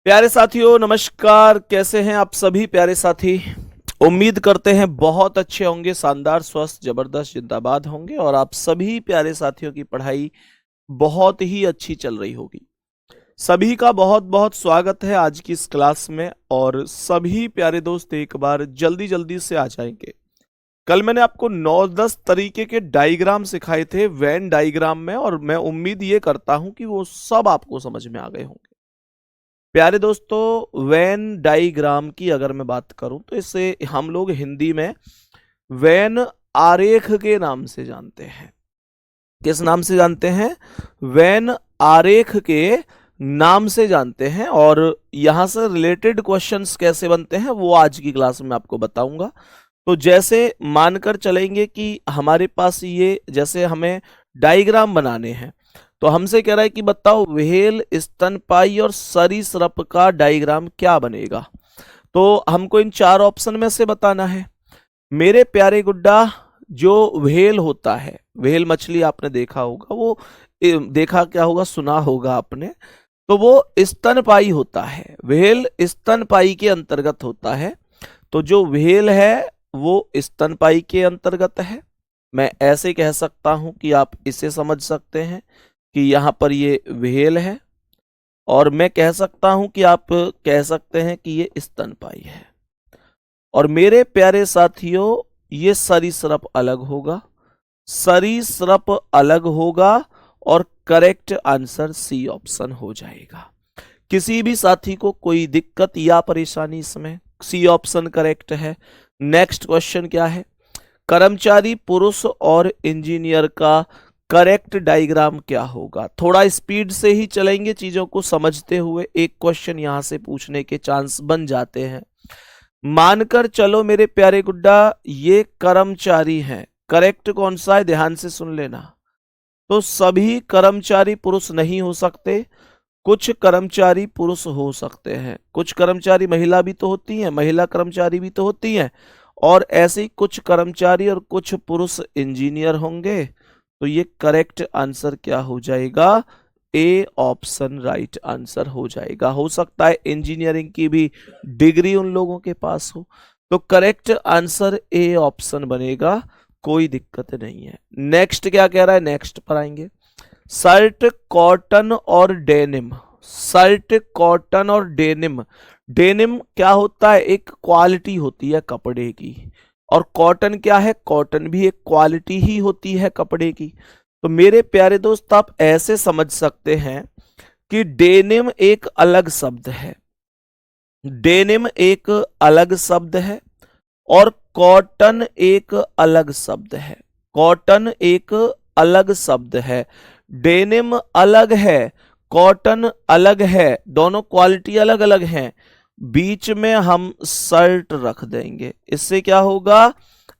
प्यारे साथियों नमस्कार। कैसे हैं आप सभी प्यारे साथी। उम्मीद करते हैं बहुत अच्छे होंगे, शानदार, स्वस्थ, जबरदस्त, जिंदाबाद होंगे और आप सभी प्यारे साथियों की पढ़ाई बहुत ही अच्छी चल रही होगी। सभी का बहुत बहुत स्वागत है आज की इस क्लास में। और सभी प्यारे दोस्त एक बार जल्दी जल्दी से आ जाएंगे। कल मैंने आपको 9-10 तरीके के डायग्राम सिखाए थे वेन डायग्राम में, और मैं उम्मीद ये करता हूं कि वो सब आपको समझ में आ गए होंगे। प्यारे दोस्तों, वेन डायग्राम की अगर मैं बात करूं तो इसे हम लोग हिंदी में वेन आरेख के नाम से जानते हैं। किस नाम से जानते हैं? वेन आरेख के नाम से जानते हैं। और यहां से रिलेटेड क्वेश्चंस कैसे बनते हैं वो आज की क्लास में आपको बताऊंगा। तो जैसे मानकर चलेंगे कि हमारे पास ये जैसे हमें डायग्राम बनाने हैं, तो हमसे कह रहा है कि बताओ व्हेल, स्तनपायी और सरीसृप का डायग्राम क्या बनेगा। तो हमको इन चार ऑप्शन में से बताना है। मेरे प्यारे गुड्डा, जो व्हेल होता है, व्हेल मछली आपने देखा होगा, वो देखा क्या होगा, सुना होगा आपने, तो वो स्तनपायी होता है। व्हेल स्तनपायी के अंतर्गत होता है। तो जो व्हेल है वो स्तनपायी के अंतर्गत है। मैं ऐसे कह सकता हूं कि आप इसे समझ सकते हैं कि यहां पर ये व्हेल है, और मैं कह सकता हूं कि आप कह सकते हैं कि ये स्तनपायी है। और मेरे प्यारे साथियों, ये सरीसृप अलग होगा, सरीसृप अलग होगा, और करेक्ट आंसर सी ऑप्शन हो जाएगा। किसी भी साथी को कोई दिक्कत या परेशानी इसमें? सी ऑप्शन करेक्ट है। नेक्स्ट क्वेश्चन क्या है? कर्मचारी पुरुष और इंजीनियर का करेक्ट डायग्राम क्या होगा? थोड़ा स्पीड से ही चलेंगे चीजों को समझते हुए, एक क्वेश्चन यहां से पूछने के चांस बन जाते हैं। मानकर चलो मेरे प्यारे गुड्डा, ये कर्मचारी हैं। करेक्ट कौन सा है ध्यान से सुन लेना। तो सभी कर्मचारी पुरुष नहीं हो सकते, कुछ कर्मचारी पुरुष हो सकते हैं, कुछ कर्मचारी महिला भी तो होती हैं, महिला कर्मचारी भी तो होती हैं, और ऐसे ही कुछ कर्मचारी और कुछ पुरुष इंजीनियर होंगे। तो ये करेक्ट आंसर क्या हो जाएगा? ए ऑप्शन राइट आंसर हो जाएगा। हो सकता है इंजीनियरिंग की भी डिग्री उन लोगों के पास हो। तो करेक्ट आंसर ए ऑप्शन बनेगा, कोई दिक्कत नहीं है। नेक्स्ट क्या कह रहा है, नेक्स्ट पर आएंगे। शर्ट, कॉटन और डेनिम। शर्ट, कॉटन और डेनिम। डेनिम क्या होता है? एक क्वालिटी होती है कपड़े की। और कॉटन क्या है? कॉटन भी एक क्वालिटी ही होती है कपड़े की। तो मेरे प्यारे दोस्त, आप ऐसे समझ सकते हैं कि डेनिम एक अलग शब्द है, डेनिम एक अलग शब्द है, और कॉटन एक अलग शब्द है। कॉटन एक अलग शब्द है, डेनिम अलग है, कॉटन अलग है, दोनों क्वालिटी अलग अलग हैं। बीच में हम शर्ट रख देंगे। इससे क्या होगा?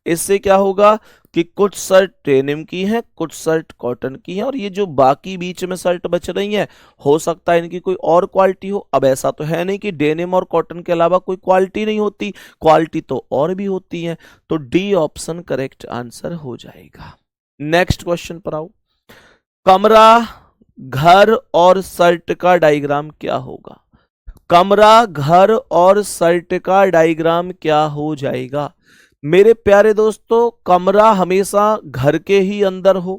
इससे क्या होगा कि कुछ शर्ट डेनिम की हैं, कुछ शर्ट कॉटन की हैं, और ये जो बाकी बीच में शर्ट बच रही हैं, हो सकता है इनकी कोई और क्वालिटी हो। अब ऐसा तो है नहीं कि डेनिम और कॉटन के अलावा कोई क्वालिटी नहीं होती, क्वालिटी तो और भी होती हैं। तो डी ऑप्शन करेक्ट आंसर हो जाएगा। नेक्स्ट क्वेश्चन पर आओ। कमरा, घर और शर्ट का डायग्राम क्या होगा? कमरा, घर और शर्ट का डायग्राम क्या हो जाएगा? मेरे प्यारे दोस्तों, कमरा हमेशा घर के ही अंदर हो।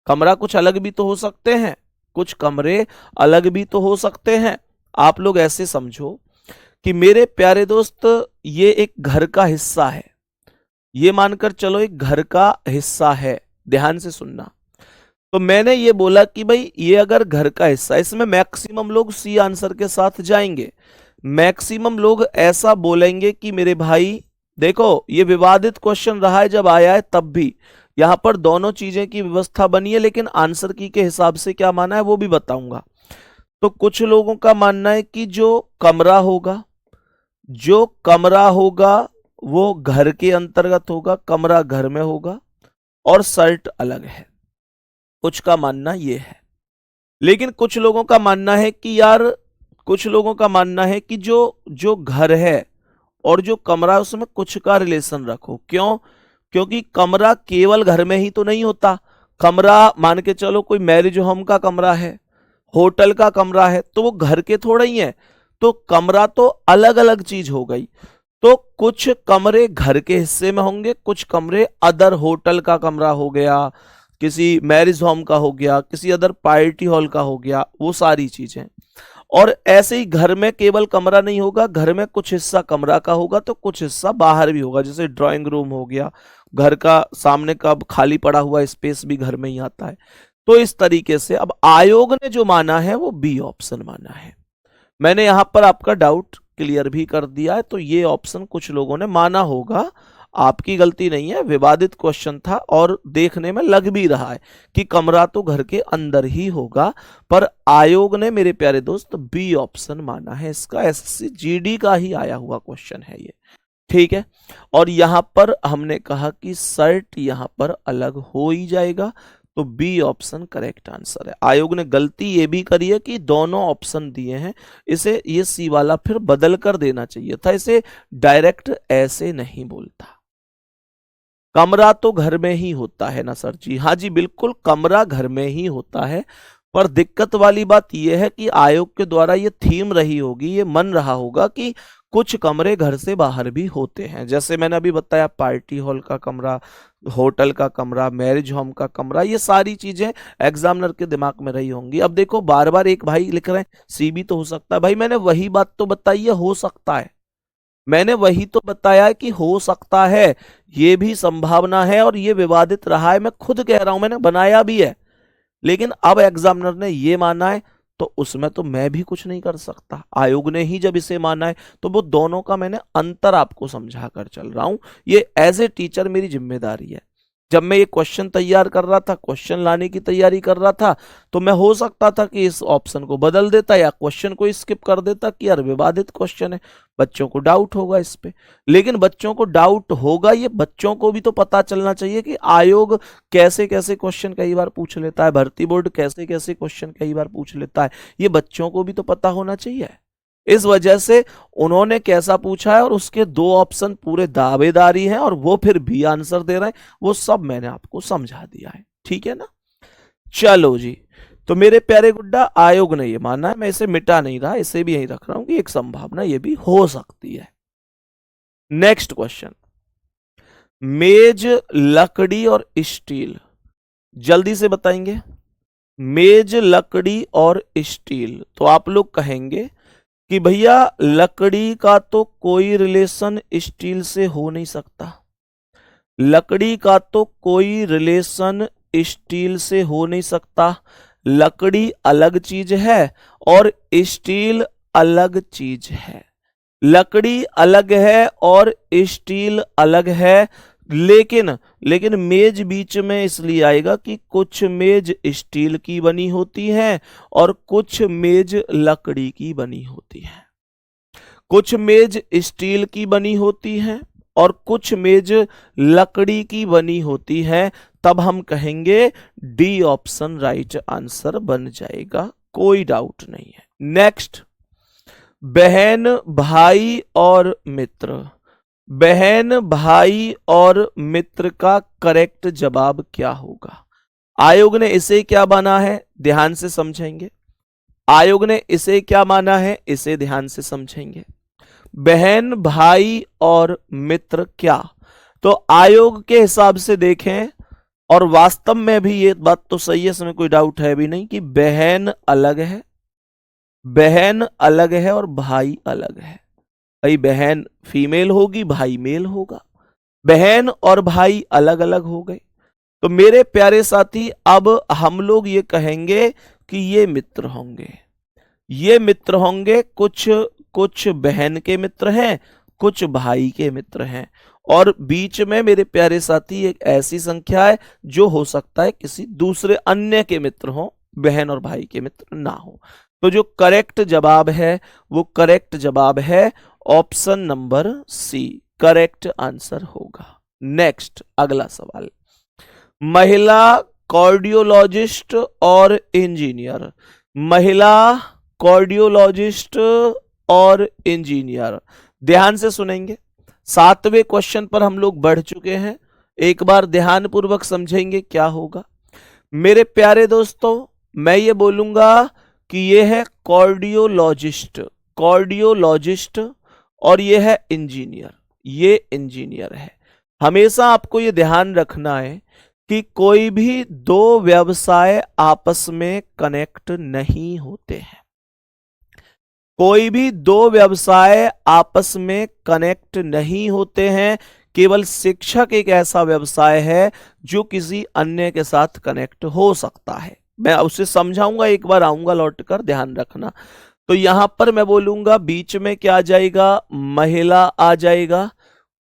कमरा कुछ अलग भी तो हो सकते हैं, कुछ कमरे अलग भी तो हो सकते हैं। आप लोग ऐसे समझो कि मेरे प्यारे दोस्त, ये एक घर का हिस्सा है। ये मानकर चलो एक घर का हिस्सा है, ध्यान से सुनना। तो मैंने ये बोला कि भाई ये अगर घर का हिस्सा, इसमें मैक्सिमम लोग सी आंसर के साथ जाएंगे। मैक्सिमम लोग ऐसा बोलेंगे कि मेरे भाई देखो, ये विवादित क्वेश्चन रहा है जब आया है तब भी। यहां पर दोनों चीजें की व्यवस्था बनी है, लेकिन आंसर की के हिसाब से क्या माना है वो भी बताऊंगा। तो कुछ लोगों का मानना है कि जो कमरा होगा, जो कमरा होगा वो घर के अंतर्गत होगा, कमरा घर में होगा, और शर्ट अलग है। कुछ का मानना ये है। लेकिन कुछ लोगों का मानना है कि यार, कुछ लोगों का मानना है कि जो जो घर है और जो कमरा है उसमें कुछ का रिलेशन रखो। क्यों? क्योंकि कमरा केवल घर में ही तो नहीं होता। कमरा मान के चलो कोई मैरिज होम का कमरा है, होटल का कमरा है, तो वो घर के थोड़ा ही है। तो कमरा तो अलग अलग चीज हो गई। तो कुछ कमरे घर के हिस्से में होंगे, कुछ कमरे अदर होटल का कमरा हो गया, किसी मैरिज होम का हो गया, किसी अदर पार्टी हॉल का हो गया, वो सारी चीजें। और ऐसे ही घर में केवल कमरा नहीं होगा, घर में कुछ हिस्सा कमरा का होगा तो कुछ हिस्सा बाहर भी होगा, जैसे ड्राइंग रूम हो गया, घर का सामने का खाली पड़ा हुआ स्पेस भी घर में ही आता है। तो इस तरीके से अब आयोग ने जो माना है वो बी ऑप्शन माना है। मैंने यहां पर आपका डाउट क्लियर भी कर दिया है। तो ये ऑप्शन कुछ लोगों ने माना होगा, आपकी गलती नहीं है, विवादित क्वेश्चन था और देखने में लग भी रहा है कि कमरा तो घर के अंदर ही होगा, पर आयोग ने मेरे प्यारे दोस्त बी ऑप्शन माना है। इसका एसएससी जीडी का ही आया हुआ क्वेश्चन है ये, ठीक है। और यहां पर हमने कहा कि सर्ट यहां पर अलग हो ही जाएगा, तो बी ऑप्शन करेक्ट आंसर है। आयोग ने गलती ये भी करी है कि दोनों ऑप्शन दिए हैं, इसे ये सी वाला फिर बदल कर देना चाहिए था, इसे डायरेक्ट ऐसे नहीं बोलता। कमरा तो घर में ही होता है ना सर जी? हाँ जी बिल्कुल, कमरा घर में ही होता है, पर दिक्कत वाली बात यह है कि आयोग के द्वारा ये थीम रही होगी, ये मन रहा होगा कि कुछ कमरे घर से बाहर भी होते हैं। जैसे मैंने अभी बताया, पार्टी हॉल का कमरा, होटल का कमरा, मैरिज होम का कमरा, ये सारी चीजें एग्जामिनर के दिमाग में रही होंगी। अब देखो बार बार एक भाई लिख रहे हैं सीबी तो हो सकता है, भाई मैंने वही बात तो बताई है, हो सकता है, मैंने वही तो बताया कि हो सकता है, ये भी संभावना है और ये विवादित रहा है, मैं खुद कह रहा हूं, मैंने बनाया भी है। लेकिन अब एग्जामिनर ने ये माना है तो उसमें तो मैं भी कुछ नहीं कर सकता। आयोग ने ही जब इसे माना है तो वो दोनों का मैंने अंतर आपको समझा कर चल रहा हूं। ये एज ए टीचर मेरी जिम्मेदारी है। जब मैं ये क्वेश्चन तैयार कर रहा था, क्वेश्चन लाने की तैयारी कर रहा था, तो मैं हो सकता था कि इस ऑप्शन को बदल देता या क्वेश्चन को स्किप कर देता कि यार विवादित क्वेश्चन है, बच्चों को डाउट होगा इस पे। लेकिन बच्चों को डाउट होगा, ये बच्चों को भी तो पता चलना चाहिए कि आयोग कैसे कैसे क्वेश्चन कई बार पूछ लेता है, भर्ती बोर्ड कैसे कैसे क्वेश्चन कई बार पूछ लेता है, ये बच्चों को भी तो पता होना चाहिए। इस वजह से उन्होंने कैसा पूछा है और उसके दो ऑप्शन पूरे दावेदारी हैं और वो फिर भी आंसर दे रहे हैं, वो सब मैंने आपको समझा दिया है, ठीक है ना। चलो जी, तो मेरे प्यारे गुड्डा, आयोग ने ये माना है, मैं इसे मिटा नहीं रहा, इसे भी यहीं रख रहा हूं कि एक संभावना ये भी हो सकती है। नेक्स्ट क्वेश्चन, मेज, लकड़ी और स्टील, जल्दी से बताएंगे। मेज, लकड़ी और स्टील, तो आप लोग कहेंगे कि भैया लकड़ी का तो कोई रिलेशन स्टील से हो नहीं सकता, लकड़ी का तो कोई रिलेशन स्टील से हो नहीं सकता, लकड़ी अलग चीज है और स्टील अलग चीज है, लकड़ी अलग है और स्टील अलग है। लेकिन मेज बीच में इसलिए आएगा कि कुछ मेज स्टील की बनी होती है और कुछ मेज लकड़ी की बनी होती है, कुछ मेज स्टील की बनी होती है और कुछ मेज लकड़ी की बनी होती है। तब हम कहेंगे डी ऑप्शन राइट आंसर बन जाएगा, कोई डाउट नहीं है। नेक्स्ट, बहन, भाई और मित्र, बहन, भाई और मित्र का करेक्ट जवाब क्या होगा? आयोग ने इसे क्या माना है, ध्यान से समझेंगे। आयोग ने इसे क्या माना है, इसे ध्यान से समझेंगे। बहन, भाई और मित्र क्या, तो आयोग के हिसाब से देखें और वास्तव में भी ये बात तो सही है, इसमें कोई डाउट है भी नहीं कि बहन अलग है, बहन अलग है और भाई अलग है। भाई बहन फीमेल होगी, भाई मेल होगा, बहन और भाई अलग अलग हो गए। तो मेरे प्यारे साथी, अब हम लोग ये कहेंगे कि ये मित्र होंगे, ये मित्र होंगे, कुछ बहन के मित्र हैं, कुछ भाई के मित्र हैं, और बीच में मेरे प्यारे साथी एक ऐसी संख्या है जो हो सकता है किसी दूसरे अन्य के मित्र हो, बहन और भाई के मित्र ना हो। तो जो करेक्ट जवाब है वो करेक्ट जवाब है option number C, correct answer होगा। नेक्स्ट, अगला सवाल, महिला कार्डियोलॉजिस्ट और इंजीनियर, महिला कार्डियोलॉजिस्ट और इंजीनियर, ध्यान से सुनेंगे। 7वें क्वेश्चन पर हम लोग बढ़ चुके हैं, एक बार ध्यान पूर्वक समझेंगे क्या होगा। मेरे प्यारे दोस्तों, मैं ये बोलूंगा कि ये है कार्डियोलॉजिस्ट, कार्डियोलॉजिस्ट और ये है इंजीनियर। ये इंजीनियर है। हमेशा आपको ये ध्यान रखना है कि कोई भी दो व्यवसाय आपस में कनेक्ट नहीं होते हैं। कोई भी दो व्यवसाय आपस में कनेक्ट नहीं होते हैं। केवल शिक्षक एक ऐसा व्यवसाय है जो किसी अन्य के साथ कनेक्ट हो सकता है। मैं उसे समझाऊंगा, एक बार आऊंगा लौट कर, ध्यान रखना। तो यहां पर मैं बोलूंगा बीच में क्या आ जाएगा, महिला आ जाएगा।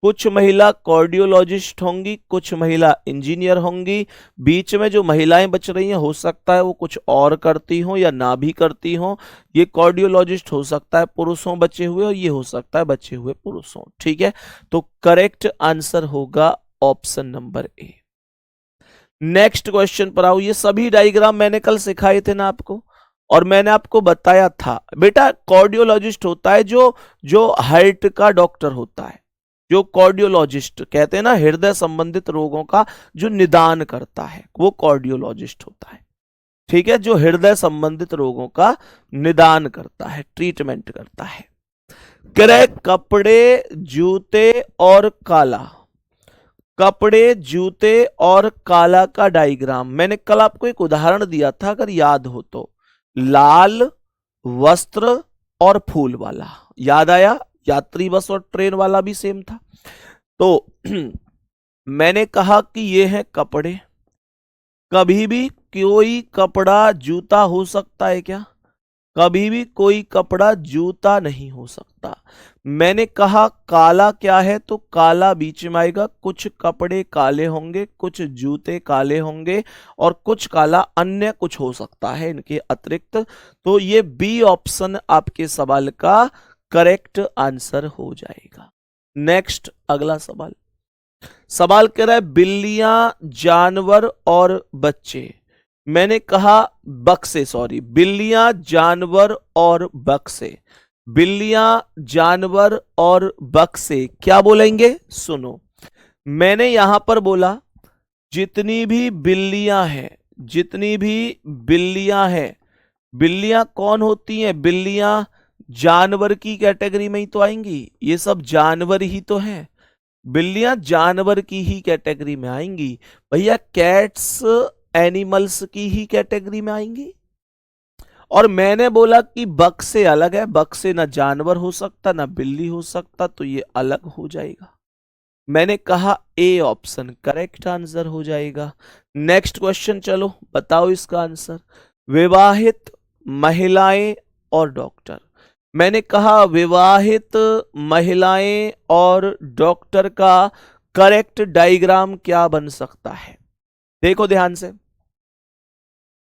कुछ महिला कार्डियोलॉजिस्ट होंगी, कुछ महिला इंजीनियर होंगी। बीच में जो महिलाएं बच रही हैं हो सकता है वो कुछ और करती हों या ना भी करती हों। ये कार्डियोलॉजिस्ट हो सकता है पुरुष हों बचे हुए, और ये हो सकता है बचे हुए पुरुष हों। ठीक है, तो करेक्ट आंसर होगा option number A. Next question पर आओ। ये सभी डायग्राम मैंने कल सिखाए थे ना आपको, और मैंने आपको बताया था बेटा कार्डियोलॉजिस्ट होता है जो हार्ट का डॉक्टर होता है। जो कार्डियोलॉजिस्ट कहते हैं ना, हृदय संबंधित रोगों का जो निदान करता है, वो कार्डियोलॉजिस्ट होता है। ठीक है, जो हृदय संबंधित रोगों का निदान करता है, ट्रीटमेंट करता है। कपड़े, जूते और काला। कपड़े, जूते और काला का डायग्राम मैंने कल आपको एक उदाहरण दिया था, अगर याद हो तो। लाल वस्त्र और फूल वाला, याद आया? यात्री बस और ट्रेन वाला भी सेम था। तो मैंने कहा कि ये है कपड़े। कभी भी कोई कपड़ा जूता हो सकता है क्या? कभी भी कोई कपड़ा जूता नहीं हो सकता। मैंने कहा काला क्या है, तो काला बीच में आएगा। कुछ कपड़े काले होंगे, कुछ जूते काले होंगे, और कुछ काला अन्य कुछ हो सकता है इनके अतिरिक्त। तो ये बी ऑप्शन आपके सवाल का करेक्ट आंसर हो जाएगा। नेक्स्ट अगला सवाल। सवाल कह रहा है बिल्लियां, जानवर और बच्चे। मैंने कहा बक्से, सॉरी, बिल्लियां, जानवर और बक्से। बिल्लियां, जानवर और बक्से क्या बोलेंगे? सुनो, मैंने यहां पर बोला जितनी भी बिल्लियां हैं, जितनी भी बिल्लियां हैं, बिल्लियां कौन होती हैं? बिल्लियां जानवर की कैटेगरी में ही तो आएंगी। ये सब जानवर ही तो हैं। बिल्लियां जानवर की ही कैटेगरी में आएंगी। भैया कैट्स एनिमल्स की ही कैटेगरी में आएंगी। और मैंने बोला कि बक्से अलग है, बक्से ना जानवर हो सकता ना बिल्ली हो सकता, तो ये अलग हो जाएगा। मैंने कहा ए ऑप्शन करेक्ट आंसर हो जाएगा। नेक्स्ट क्वेश्चन, चलो बताओ इसका आंसर। विवाहित, महिलाएं और डॉक्टर। मैंने कहा विवाहित, महिलाएं और डॉक्टर का करेक्ट डायग्राम क्या बन सकता है? देखो ध्यान से,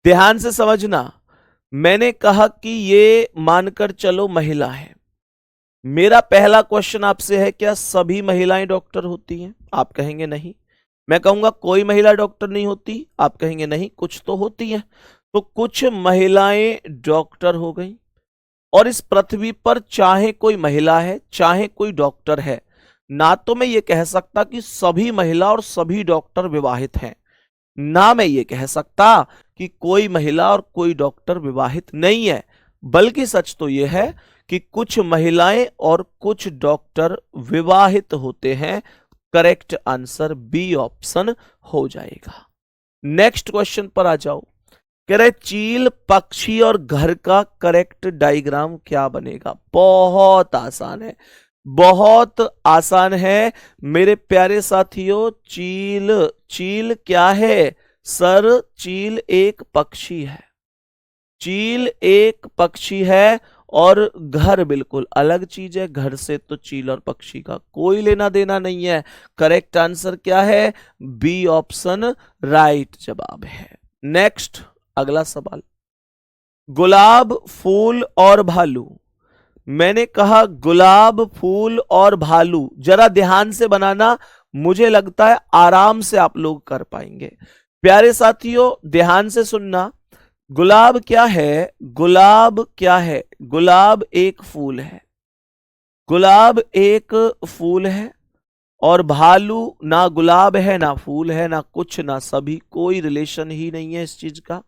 ध्यान से समझना। मैंने कहा कि ये मानकर चलो महिला है। मेरा पहला क्वेश्चन आपसे है, क्या सभी महिलाएं डॉक्टर होती हैं? आप कहेंगे नहीं। मैं कहूंगा कोई महिला डॉक्टर नहीं होती। आप कहेंगे नहीं, कुछ तो होती हैं। तो कुछ महिलाएं डॉक्टर हो गई। और इस पृथ्वी पर चाहे कोई महिला है चाहे कोई डॉक्टर है, ना तो मैं ये कह सकता कि सभी महिला और सभी डॉक्टर विवाहित हैं, ना मैं ये कह सकता कि कोई महिला और कोई डॉक्टर विवाहित नहीं है। बल्कि सच तो यह है कि कुछ महिलाएं और कुछ डॉक्टर विवाहित होते हैं। करेक्ट आंसर बी ऑप्शन हो जाएगा। नेक्स्ट क्वेश्चन पर आ जाओ। कह रहे चील, पक्षी और घर का करेक्ट डायग्राम क्या बनेगा? बहुत आसान है, बहुत आसान है मेरे प्यारे साथियों। चील, चील क्या है सर? चील एक पक्षी है। चील एक पक्षी है, और घर बिल्कुल अलग चीज है। घर से तो चील और पक्षी का कोई लेना देना नहीं है। करेक्ट आंसर क्या है? बी ऑप्शन राइट जवाब है। नेक्स्ट अगला सवाल। गुलाब, फूल और भालू। मैंने कहा गुलाब, फूल और भालू, जरा ध्यान से बनाना, मुझे लगता है आराम से आप लोग कर पाएंगे। प्यारे साथियों ध्यान से सुनना। गुलाब क्या है? गुलाब क्या है? गुलाब एक फूल है। गुलाब एक फूल है। और भालू ना गुलाब है ना फूल है ना कुछ ना सभी, कोई रिलेशन ही नहीं है इस चीज का।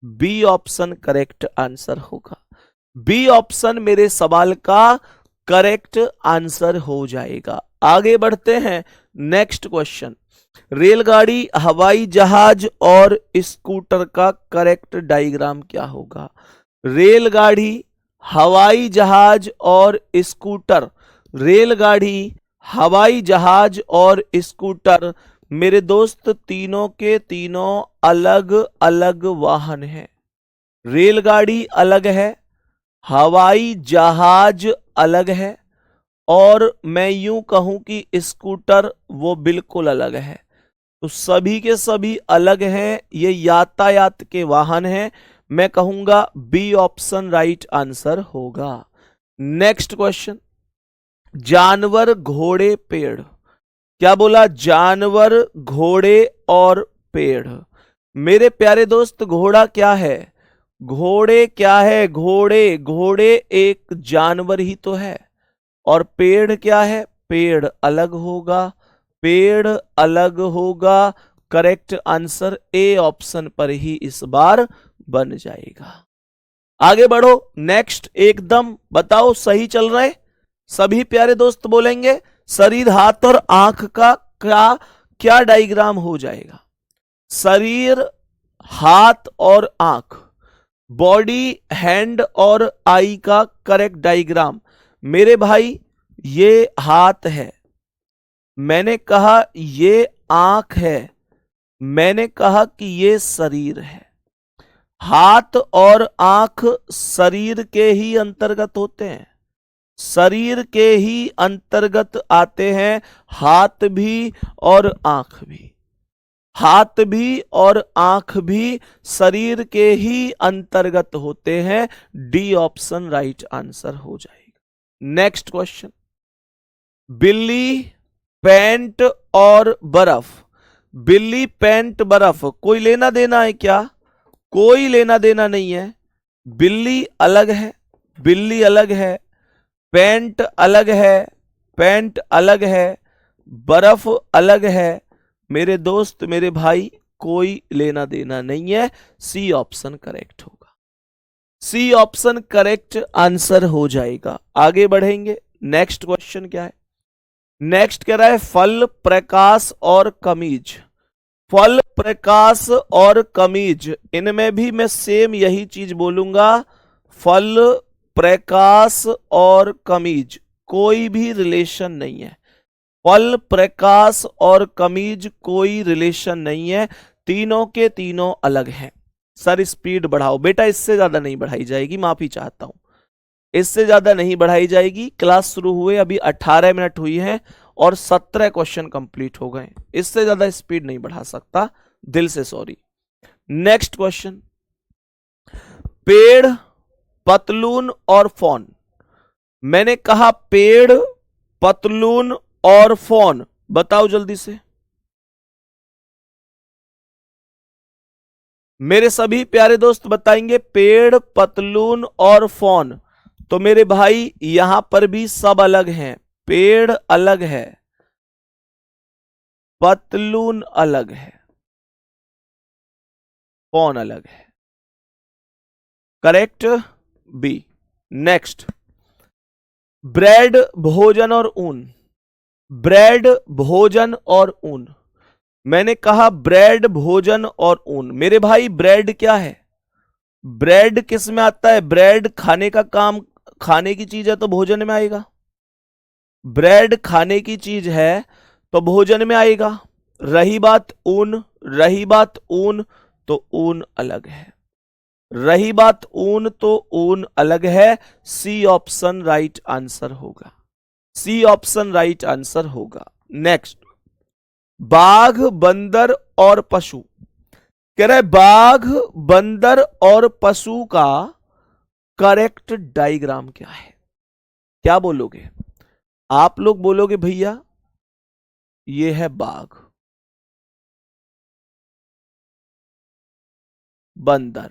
बी ऑप्शन करेक्ट आंसर होगा। बी ऑप्शन मेरे सवाल का करेक्ट आंसर हो जाएगा। आगे बढ़ते हैं, नेक्स्ट क्वेश्चन। रेलगाड़ी, हवाई जहाज और स्कूटर का करेक्ट डायग्राम क्या होगा? रेलगाड़ी, हवाई जहाज और स्कूटर। रेलगाड़ी, हवाई जहाज और स्कूटर मेरे दोस्त तीनों के तीनों अलग अलग वाहन हैं। रेलगाड़ी अलग है, हवाई जहाज अलग है, और मैं यूं कहूं कि स्कूटर वो बिल्कुल अलग है। तो सभी के सभी अलग हैं, ये यातायात के वाहन हैं। मैं कहूंगा बी ऑप्शन राइट आंसर होगा। Next question. जानवर, घोड़े, पेड़। क्या बोला? जानवर, घोड़े और पेड़। मेरे प्यारे दोस्त, घोड़ा क्या है? घोड़े क्या है? घोड़े, घोड़े एक जानवर ही तो है। और पेड़ क्या है? पेड़ अलग होगा, पेड़ अलग होगा। करेक्ट आंसर ए ऑप्शन पर ही इस बार बन जाएगा। आगे बढ़ो, नेक्स्ट। एकदम बताओ, सही चल रहा है? सभी प्यारे दोस्त बोलेंगे शरीर, हाथ और आंख का क्या क्या डायग्राम हो जाएगा? शरीर, हाथ और आंख, बॉडी, हैंड और आई का करेक्ट डायग्राम। मेरे भाई, ये हाथ है, मैंने कहा ये आंख है, मैंने कहा कि ये शरीर है। हाथ और आंख शरीर के ही अंतर्गत होते हैं, शरीर के ही अंतर्गत आते हैं। हाथ भी और आंख भी, हाथ भी और आंख भी शरीर के ही अंतर्गत होते हैं। डी ऑप्शन राइट आंसर हो जाएगा। Next question. बिल्ली, पैंट और बर्फ। बिल्ली, पैंट, बर्फ, कोई लेना देना है क्या? कोई लेना देना नहीं है। बिल्ली अलग है, बिल्ली अलग है, पैंट अलग है, पैंट अलग है, बर्फ अलग है। मेरे दोस्त, मेरे भाई, कोई लेना देना नहीं है। सी ऑप्शन करेक्ट होगा, सी ऑप्शन करेक्ट आंसर हो जाएगा। आगे बढ़ेंगे, नेक्स्ट क्वेश्चन क्या है? नेक्स्ट कह रहा है फल, प्रकाश और कमीज। फल, प्रकाश और कमीज, इनमें भी मैं सेम यही चीज बोलूंगा। फल, प्रकाश और कमीज, कोई भी रिलेशन नहीं है। फल, प्रकाश और कमीज कोई रिलेशन नहीं है, तीनों के तीनों अलग हैं। सर स्पीड बढ़ाओ बेटा, इससे ज्यादा नहीं बढ़ाई जाएगी, माफी चाहता हूं, इससे ज्यादा नहीं बढ़ाई जाएगी। क्लास शुरू हुए अभी 18 मिनट हुई है और 17 क्वेश्चन कंप्लीट हो गए, इससे ज्यादा स्पीड नहीं बढ़ा सकता, दिल से सॉरी। Next question. पेड़, पतलून और फॉन। मैंने कहा पेड़, पतलून और फॉन, बताओ जल्दी से। मेरे सभी प्यारे दोस्त बताएंगे पेड़, पतलून और फॉन। तो मेरे भाई यहां पर भी सब अलग हैं, पेड़ अलग है, पतलून अलग है, फॉन अलग है। Correct B. नेक्स्ट। ब्रेड, भोजन और ऊन। ब्रेड, भोजन और ऊन। मैंने कहा ब्रेड, भोजन और ऊन। मेरे भाई ब्रेड क्या है? ब्रेड किस में आता है? ब्रेड खाने का काम, खाने की चीज है तो भोजन में आएगा। ब्रेड खाने की चीज है तो भोजन में आएगा। रही बात ऊन, रही बात ऊन, तो ऊन अलग है। रही बात ऊन तो ऊन अलग है। सी ऑप्शन राइट आंसर होगा, सी ऑप्शन राइट आंसर होगा। नेक्स्ट। बाघ, बंदर और पशु। कह रहे बाघ, बंदर और पशु का करेक्ट डायग्राम क्या है? क्या बोलोगे आप लोग? बोलोगे भैया ये है बाघ, बंदर,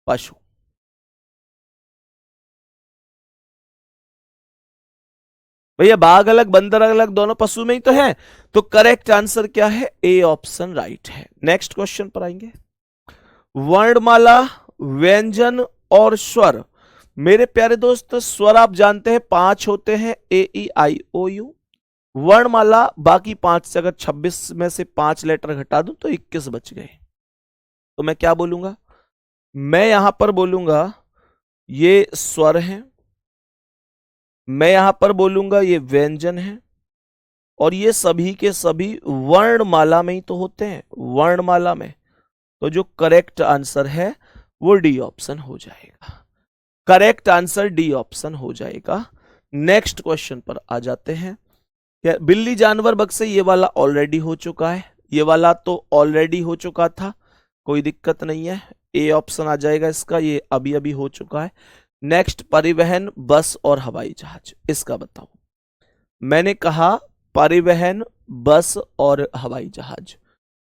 पशु। भैया बाघ अलग, बंदर अलग, दोनों पशु में ही तो है। तो करेक्ट आंसर क्या है? ए ऑप्शन राइट है। नेक्स्ट क्वेश्चन पर आएंगे। वर्णमाला, व्यंजन और स्वर। मेरे प्यारे दोस्त, स्वर आप जानते हैं 5 होते हैं, ए ई आई ओ यू। वर्णमाला बाकी 5 से अगर 26 में से 5 लेटर घटा दूं तो 21 बच गए। तो मैं क्या बोलूंगा? मैं यहां पर बोलूंगा ये स्वर है, मैं यहां पर बोलूंगा ये व्यंजन है, और ये सभी के सभी वर्णमाला में ही तो होते हैं, वर्णमाला में। तो जो करेक्ट आंसर है वो डी ऑप्शन हो जाएगा। करेक्ट आंसर डी ऑप्शन हो जाएगा। नेक्स्ट क्वेश्चन पर आ जाते हैं। बिल्ली जानवर बक्से, ये वाला ऑलरेडी हो चुका है, ये वाला तो ऑलरेडी हो चुका था, कोई दिक्कत नहीं है, ए ऑप्शन आ जाएगा इसका, ये अभी अभी हो चुका है। नेक्स्ट, परिवहन, बस और हवाई जहाज, इसका बताओ। मैंने कहा परिवहन, बस और हवाई जहाज।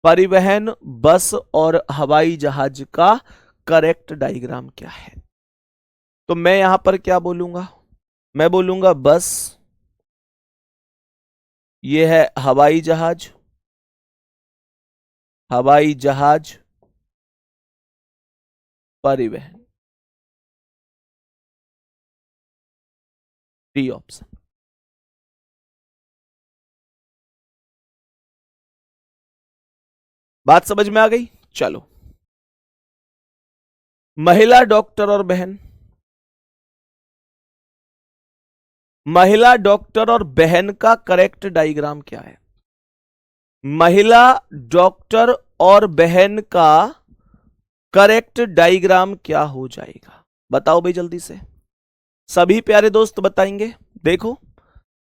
परिवहन, बस और हवाई जहाज का करेक्ट डायग्राम क्या है? तो मैं यहां पर क्या बोलूंगा? मैं बोलूंगा बस, ये है हवाई जहाज, हवाई जहाज, परिवहन, डी ऑप्शन। बात समझ में आ गई? चलो, महिला डॉक्टर और बहन। महिला डॉक्टर और बहन का करेक्ट डायग्राम क्या है? महिला डॉक्टर और बहन का करेक्ट डायग्राम क्या हो जाएगा? बताओ भाई जल्दी से, सभी प्यारे दोस्त बताएंगे। देखो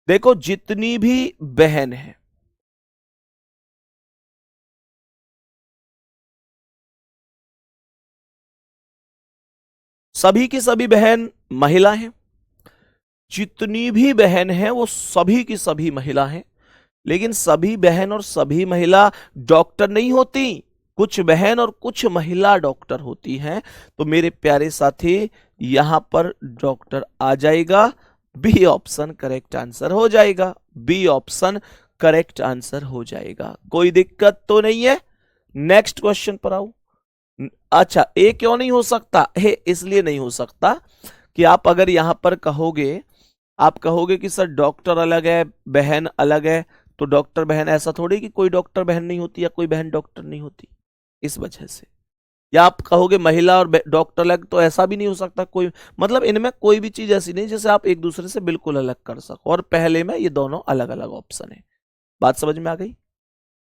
देखो, जितनी भी बहन है, सभी की सभी बहन महिला हैं। जितनी भी बहन है वो सभी की सभी महिला हैं, लेकिन सभी बहन और सभी महिला डॉक्टर नहीं होती, कुछ बहन और कुछ महिला डॉक्टर होती हैं। तो मेरे प्यारे साथी, यहां पर डॉक्टर आ जाएगा, बी ऑप्शन करेक्ट आंसर हो जाएगा, बी ऑप्शन करेक्ट आंसर हो जाएगा। कोई दिक्कत तो नहीं है? नेक्स्ट क्वेश्चन पर आओ। अच्छा, ए क्यों नहीं हो सकता? ए इसलिए नहीं हो सकता कि आप अगर यहां पर कहोगे, आप कहोगे कि सर डॉक्टर अलग है, बहन अलग है, तो डॉक्टर बहन, ऐसा थोड़ी कि कोई डॉक्टर बहन नहीं होती या कोई बहन डॉक्टर नहीं होती, इस वजह से। या आप कहोगे महिला और डॉक्टर अलग, तो ऐसा भी नहीं हो सकता कोई, मतलब इनमें कोई भी चीज ऐसी नहीं जैसे आप एक दूसरे से बिल्कुल अलग कर सको, और पहले में ये दोनों अलग अलग ऑप्शन है। बात समझ में आ गई?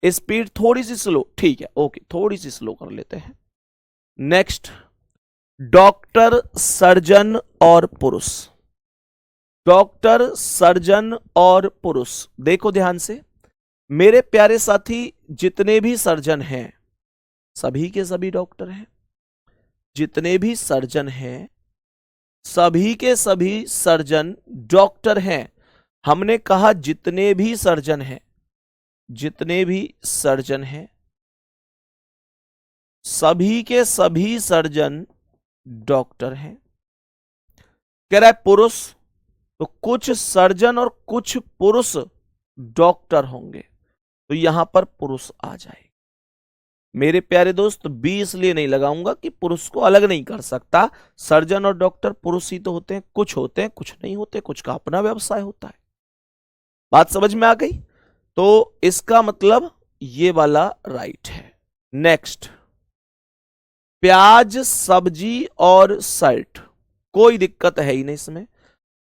स्पीड थोड़ी सी स्लो, ठीक है, ओके, थोड़ी सी स्लो कर लेते हैं। नेक्स्ट, डॉक्टर, सर्जन और पुरुष। डॉक्टर, सर्जन और पुरुष, देखो ध्यान से मेरे प्यारे साथी, जितने भी सर्जन हैं सभी के सभी डॉक्टर हैं, जितने भी सर्जन हैं सभी के सभी सर्जन डॉक्टर हैं। हमने कहा जितने भी सर्जन हैं, जितने भी सर्जन हैं सभी के सभी सर्जन डॉक्टर हैं। कह रहा है पुरुष, तो कुछ सर्जन और कुछ पुरुष डॉक्टर होंगे, तो यहां पर पुरुष आ जाएगा। मेरे प्यारे दोस्त, बी इसलिए नहीं लगाऊंगा कि पुरुष को अलग नहीं कर सकता, सर्जन और डॉक्टर पुरुष ही तो होते हैं, कुछ होते हैं कुछ नहीं होते, कुछ का अपना व्यवसाय होता है। बात समझ में आ गई? तो इसका मतलब ये वाला राइट है। नेक्स्ट, प्याज, सब्जी और शर्ट, कोई दिक्कत है ही नहीं इसमें।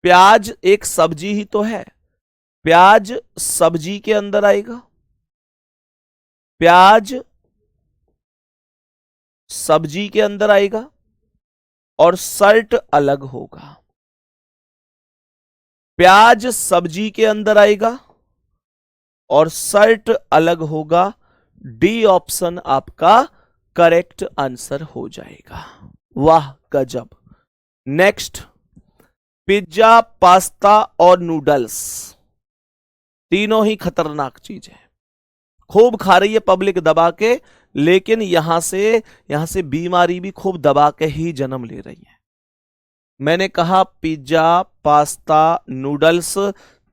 प्याज एक सब्जी ही तो है, प्याज सब्जी के अंदर आएगा, प्याज सब्जी के अंदर आएगा, और शर्ट अलग होगा। प्याज सब्जी के अंदर आएगा और शर्ट अलग होगा। डी ऑप्शन आपका करेक्ट आंसर हो जाएगा। वाह गजब। नेक्स्ट, पिज्जा, पास्ता और नूडल्स, तीनों ही खतरनाक चीज है, खूब खा रही है पब्लिक दबा के, लेकिन यहां से बीमारी भी खूब दबा के ही जन्म ले रही है। मैंने कहा पिज्जा, पास्ता, नूडल्स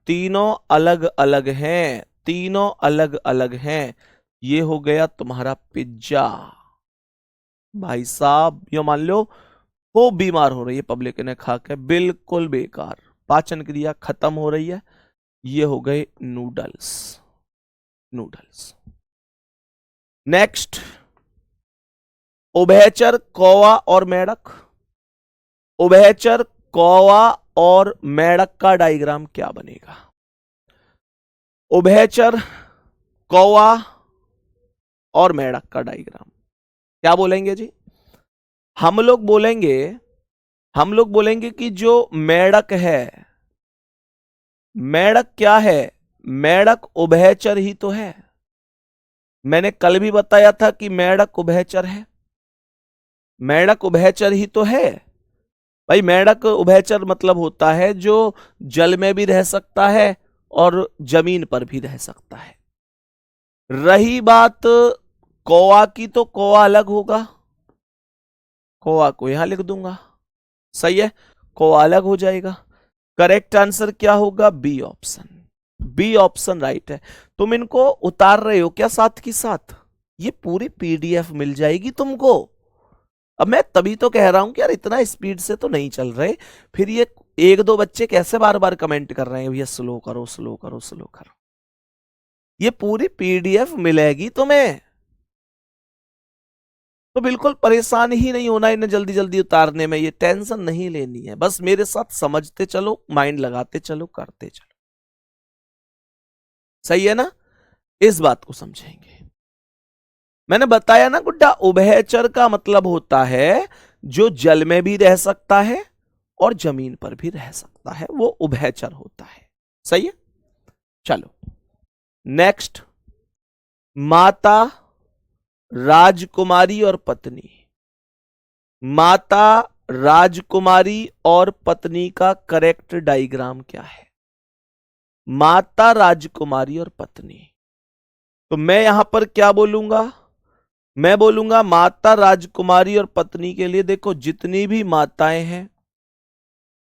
तीनों अलग अलग हैं, तीनों अलग अलग हैं। ये हो गया तुम्हारा पिज्जा, भाई साहब ये मान लो खूब बीमार हो रही है पब्लिक ने खा के, बिल्कुल बेकार, पाचन क्रिया खत्म हो रही है। ये हो गए नूडल्स। नूडल्स। नेक्स्ट, उभयचर कौवा और मेढक। उभयचर कौवा और मेढक का डायग्राम क्या बनेगा? उभयचर कौवा और मेढक का डायग्राम क्या बोलेंगे जी? हम लोग बोलेंगे कि जो मेढक है, मेढक क्या है? मेढक उभयचर ही तो है। मैंने कल भी बताया था कि मेढक उभयचर है। मेढक उभयचर ही तो है भाई। मेढक उभयचर मतलब होता है जो जल में भी रह सकता है और जमीन पर भी रह सकता है। रही बात कौवा की, तो कौवा अलग होगा, कौवा को यहां लिख दूंगा। सही है, कौवा अलग हो जाएगा। करेक्ट आंसर क्या होगा? B option. B option right है। तुम इनको उतार रहे हो क्या साथ की साथ? ये पूरी पीडीएफ मिल जाएगी तुमको। अब मैं तभी तो कह रहा हूं कि यार इतना स्पीड से तो नहीं चल रहे। फिर ये एक दो बच्चे कैसे बार बार कमेंट कर रहे हैं भैया स्लो करो स्लो करो स्लो करो। ये पूरी पीडीएफ मिलेगी तुम्हें, तो बिल्कुल परेशान ही नहीं होना इन्हें जल्दी जल्दी उतारने में। ये टेंशन नहीं लेनी है, बस मेरे साथ समझते चलो, माइंड लगाते चलो, करते चलो। सही है ना? इस बात को समझेंगे। मैंने बताया ना गुड्डा, उभयचर का मतलब होता है जो जल में भी रह सकता है और जमीन पर भी रह सकता है, वो उभयचर होता है। सही है? चलो नेक्स्ट, माता, राजकुमारी और पत्नी। माता, राजकुमारी और पत्नी का करेक्ट डायग्राम क्या है? माता, राजकुमारी और पत्नी। तो मैं यहां पर क्या बोलूंगा? मैं बोलूंगा माता, राजकुमारी और पत्नी के लिए देखो जितनी भी माताएं हैं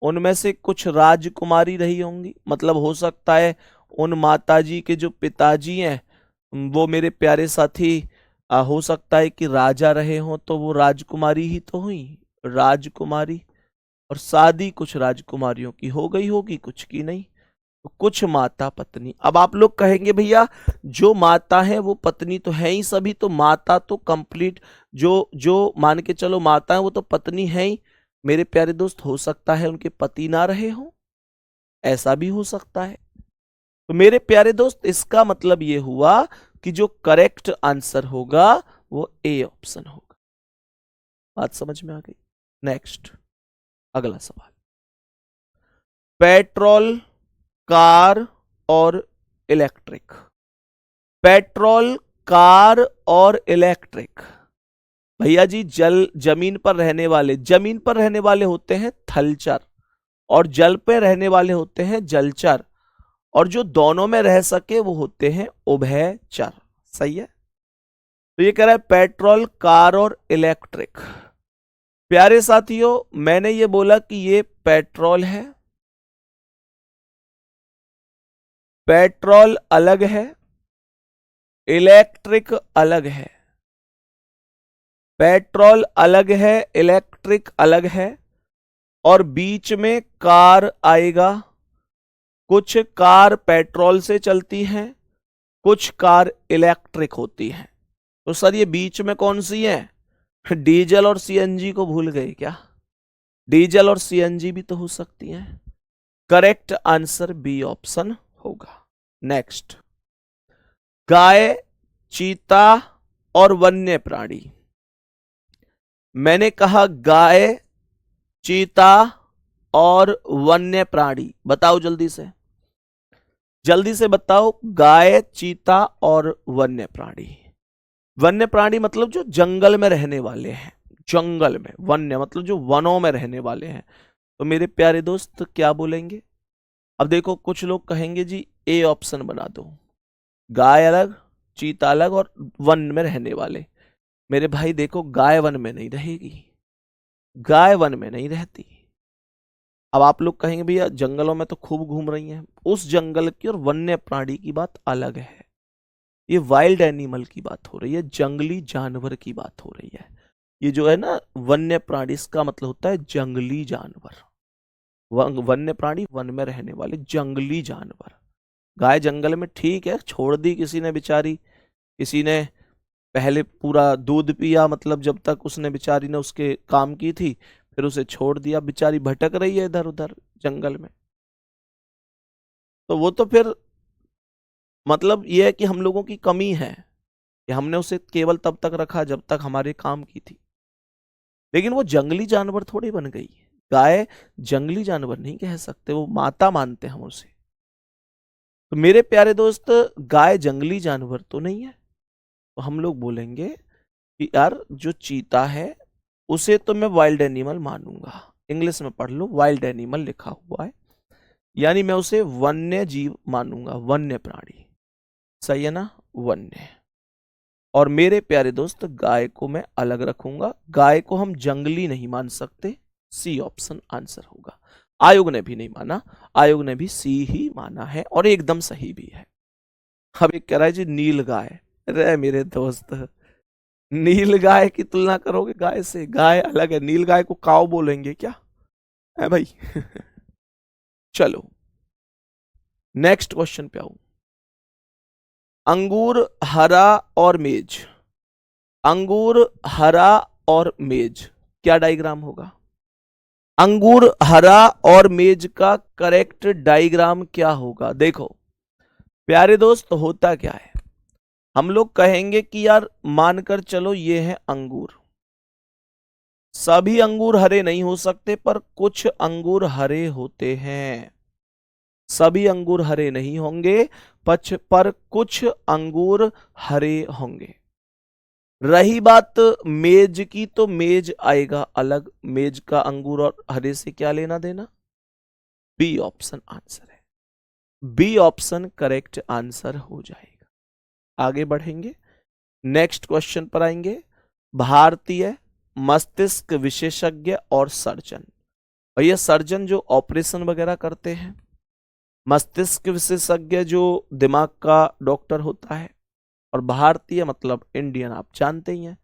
उनमें से कुछ राजकुमारी रही होंगी, मतलब हो सकता है उन माताजी के जो पिताजी हैं वो मेरे प्यारे साथी हो सकता है कि राजा रहे हों, तो वो राजकुमारी ही तो हुई, राजकुमारी। और शादी कुछ राजकुमारियों की हो गई होगी, कुछ की नहीं। तो कुछ माता पत्नी। अब आप लोग कहेंगे भैया जो माता है वो पत्नी तो है ही सभी, तो माता तो कंप्लीट, जो जो मान के चलो माता है वो तो पत्नी है ही। मेरे प्यारे दोस्त हो सकता है उनके पति ना रहे हो, ऐसा भी हो सकता है। तो मेरे प्यारे दोस्त इसका मतलब ये हुआ कि जो करेक्ट आंसर होगा वो ए ऑप्शन होगा। बात समझ में आ गई? नेक्स्ट, अगला सवाल। पेट्रोल, कार और इलेक्ट्रिक। पेट्रोल, कार और इलेक्ट्रिक। भैया जी जमीन पर रहने वाले, जमीन पर रहने वाले होते हैं थलचर, और जल पे रहने वाले होते हैं जलचर, और जो दोनों में रह सके वो होते हैं उभयचर। सही है? तो ये कह रहा है पेट्रोल, कार और इलेक्ट्रिक। प्यारे साथियों मैंने ये बोला कि ये पेट्रोल है, पेट्रोल अलग है, इलेक्ट्रिक अलग है। पेट्रोल अलग है, इलेक्ट्रिक अलग है, और बीच में कार आएगा। कुछ कार पेट्रोल से चलती हैं, कुछ कार इलेक्ट्रिक होती हैं। तो सर ये बीच में कौन सी है? डीजल और सीएनजी को भूल गए क्या? डीजल और सीएनजी भी तो हो सकती हैं। करेक्ट आंसर बी ऑप्शन होगा। नेक्स्ट, गाय, चीता और वन्य प्राणी। मैंने कहा गाय, चीता और वन्य प्राणी। बताओ जल्दी से, जल्दी से बताओ। गाय, चीता और वन्य प्राणी। वन्य प्राणी मतलब जो जंगल में रहने वाले हैं, जंगल में। वन्य मतलब जो वनों में रहने वाले हैं। तो मेरे प्यारे दोस्त क्या बोलेंगे? अब देखो कुछ लोग कहेंगे जी ए ऑप्शन बना दो, गाय अलग, चीता अलग और वन में रहने वाले। मेरे भाई देखो गाय वन में नहीं रहेगी, गाय वन में नहीं रहती। अब आप लोग कहेंगे भैया जंगलों में तो खूब घूम रही हैं, उस जंगल की और वन्य प्राणी की बात अलग है। ये वाइल्ड एनिमल की बात हो रही है, जंगली जानवर की बात हो रही है। ये जो है ना वन्य प्राणी, इसका मतलब होता है जंगली जानवर। वन्य प्राणी, वन में रहने वाले जंगली जानवर। गाय जंगल में, ठीक है, छोड़ दी किसी ने बेचारी, किसी ने पहले पूरा दूध पिया, मतलब जब तक उसने बेचारी ने उसके काम की थी, फिर उसे छोड़ दिया, बेचारी भटक रही है इधर उधर जंगल में। तो वो तो फिर मतलब ये है कि हम लोगों की कमी है कि हमने उसे केवल तब तक रखा जब तक हमारे काम की थी। लेकिन वो जंगली जानवर थोड़ी बन गई। गाय जंगली जानवर नहीं कह सकते, वो माता मानते हम उसे। तो मेरे प्यारे दोस्त, गाय जंगली जानवर तो नहीं है। तो हम लोग बोलेंगे कि यार जो चीता है उसे तो मैं वाइल्ड एनिमल मानूंगा। इंग्लिश में पढ़ लो, वाइल्ड एनिमल लिखा हुआ है, यानी मैं उसे वन्य जीव मानूंगा, वन्य प्राणी। सही है ना, वन्य। और मेरे प्यारे दोस्त, गाय को मैं अलग रखूंगा, गाय को हम जंगली नहीं मान सकते। सी ऑप्शन आंसर होगा। आयोग ने भी नहीं माना, आयोग ने भी सी ही माना है और एकदम सही भी है। अब एक कह रहा है जी नील गाय। अरे मेरे दोस्त, नील गाय की तुलना करोगे गाय से? गाय अलग है, नील गाय को काऊ बोलेंगे क्या है भाई? चलो नेक्स्ट क्वेश्चन पे आऊं। अंगूर हरा और मेज, अंगूर हरा और मेज, क्या डायग्राम होगा? अंगूर हरा और मेज का करेक्ट डायग्राम क्या होगा? देखो प्यारे दोस्त, होता क्या है, हम लोग कहेंगे कि यार मानकर चलो ये है अंगूर। सभी अंगूर हरे नहीं हो सकते, पर कुछ अंगूर हरे होते हैं। सभी अंगूर हरे नहीं होंगे, पर कुछ अंगूर हरे होंगे। रही बात मेज की, तो मेज आएगा अलग। मेज का अंगूर और हरे से क्या लेना देना? बी ऑप्शन आंसर है। बी ऑप्शन करेक्ट आंसर हो जाएगा। आगे बढ़ेंगे, नेक्स्ट क्वेश्चन पर आएंगे। भारतीय मस्तिष्क विशेषज्ञ और सर्जन। भैया सर्जन जो ऑपरेशन वगैरह करते हैं, मस्तिष्क विशेषज्ञ जो दिमाग का डॉक्टर होता है, और भारतीय मतलब इंडियन, आप जानते ही हैं।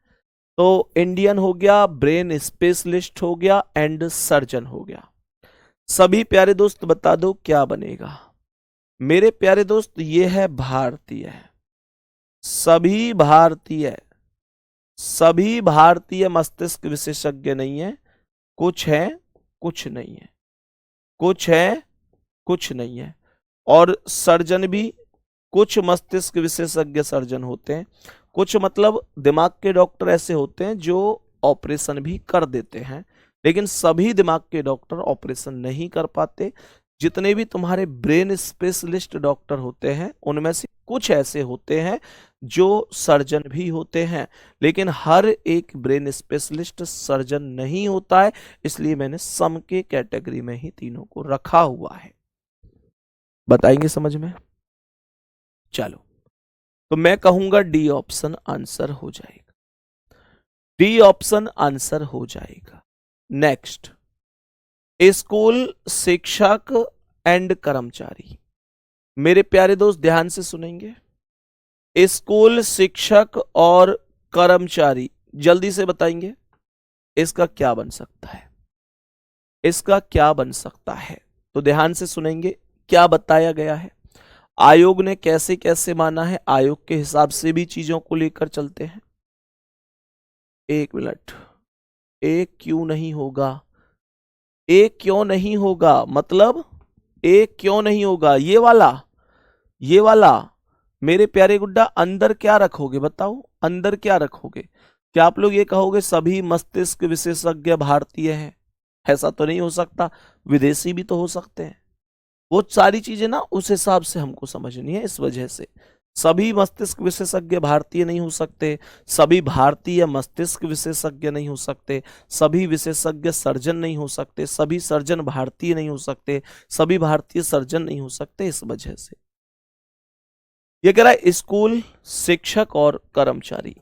तो इंडियन हो गया, ब्रेन स्पेशलिस्ट हो गया, एंड सर्जन हो गया। सभी प्यारे दोस्त बता दो क्या बनेगा? मेरे प्यारे दोस्त ये है भारतीय। सभी भारतीय, सभी भारतीय मस्तिष्क विशेषज्ञ नहीं है, कुछ है कुछ नहीं है, कुछ है कुछ नहीं है। और सर्जन भी, कुछ मस्तिष्क विशेषज्ञ सर्जन होते हैं, कुछ मतलब दिमाग के डॉक्टर ऐसे होते हैं जो ऑपरेशन भी कर देते हैं, लेकिन सभी दिमाग के डॉक्टर ऑपरेशन नहीं कर पाते। जितने भी तुम्हारे ब्रेन स्पेशलिस्ट डॉक्टर होते हैं, उनमें से कुछ ऐसे होते हैं जो सर्जन भी होते हैं, लेकिन हर एक ब्रेन स्पेशलिस्ट सर्जन नहीं होता है। इसलिए मैंने सम के कैटेगरी में ही तीनों को रखा हुआ है। बताएंगे समझ में? चलो, तो मैं कहूंगा डी ऑप्शन आंसर हो जाएगा। डी ऑप्शन आंसर हो जाएगा। नेक्स्ट, स्कूल शिक्षक एंड कर्मचारी। मेरे प्यारे दोस्त ध्यान से सुनेंगे। स्कूल शिक्षक और कर्मचारी, जल्दी से बताएंगे इसका क्या बन सकता है? इसका क्या बन सकता है? तो ध्यान से सुनेंगे क्या बताया गया है, आयोग ने कैसे कैसे माना है, आयोग के हिसाब से भी चीजों को लेकर चलते हैं। एक मिनट, एक क्यों नहीं होगा? एक क्यों नहीं होगा मतलब एक क्यों नहीं होगा? ये वाला, ये वाला। मेरे प्यारे गुड्डा, अंदर क्या रखोगे बताओ? अंदर क्या रखोगे? क्या आप लोग ये कहोगे सभी मस्तिष्क विशेषज्ञ भारतीय हैं? ऐसा तो नहीं हो सकता, विदेशी भी तो हो सकते हैं। वो सारी चीजें ना उस हिसाब से हमको समझनी है। इस वजह से सभी मस्तिष्क विशेषज्ञ भारतीय नहीं हो सकते, सभी भारतीय मस्तिष्क विशेषज्ञ नहीं हो सकते, सभी विशेषज्ञ सर्जन नहीं हो सकते, सभी सर्जन भारतीय नहीं हो सकते, सभी भारतीय सर्जन नहीं हो सकते। इस वजह से ये कह रहा है स्कूल शिक्षक और कर्मचारी,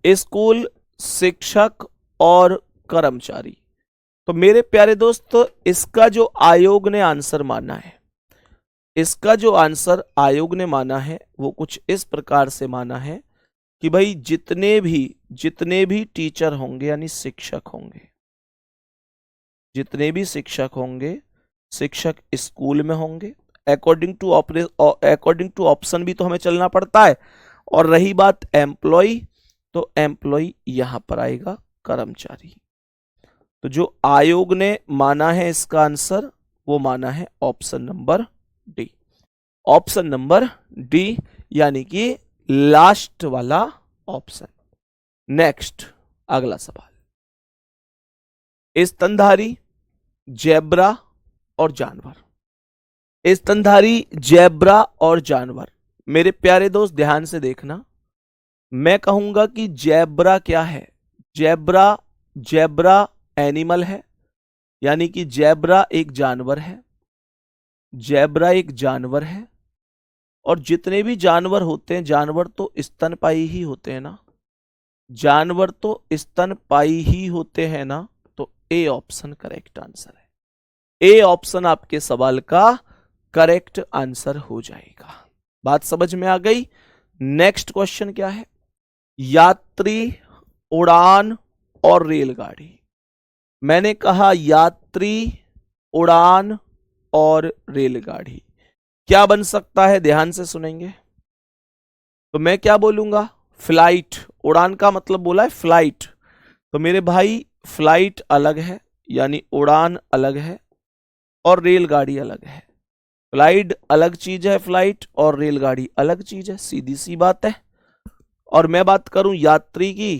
स्कूल शिक्षक और कर्मचारी। तो मेरे प्यारे दोस्त, इसका जो आयोग ने आंसर माना है, इसका जो आंसर आयोग ने माना है वो कुछ इस प्रकार से माना है कि भाई जितने भी टीचर होंगे यानी शिक्षक होंगे, जितने भी शिक्षक होंगे, शिक्षक स्कूल में होंगे, अकॉर्डिंग टू ऑप्शन भी तो हमें चलना पड़ता है। और रही बात एम्प्लॉय, तो एम्प्लॉय यहां पर आएगा कर्मचारी। तो जो आयोग ने माना है इसका आंसर, वो माना है option number D. Option number D यानी कि लास्ट वाला ऑप्शन। नेक्स्ट अगला सवाल, स्तनधारी, जेब्रा और जानवर। स्तनधारी, जेब्रा और जानवर। मेरे प्यारे दोस्त ध्यान से देखना, मैं कहूंगा कि जेब्रा क्या है? जेब्रा एनिमल है, यानी कि जेब्रा एक जानवर है, जेब्रा एक जानवर है। और जितने भी जानवर होते हैं, जानवर तो स्तनपायी ही होते हैं ना, जानवर तो स्तनपायी ही होते हैं ना। तो ए ऑप्शन करेक्ट आंसर है। ए ऑप्शन आपके सवाल का करेक्ट आंसर हो जाएगा। बात समझ में आ गई? नेक्स्ट क्वेश्चन क्या है? यात्री, उड़ान और रेलगाड़ी। मैंने कहा यात्री, उड़ान और रेलगाड़ी क्या बन सकता है? ध्यान से सुनेंगे तो मैं क्या बोलूंगा? फ्लाइट। उड़ान का मतलब बोला है फ्लाइट, तो मेरे भाई फ्लाइट अलग है, यानी उड़ान अलग है, और रेलगाड़ी अलग है। फ्लाइट अलग चीज है, फ्लाइट, और रेलगाड़ी अलग चीज है, सीधी सी बात है। और मैं बात करूं यात्री की,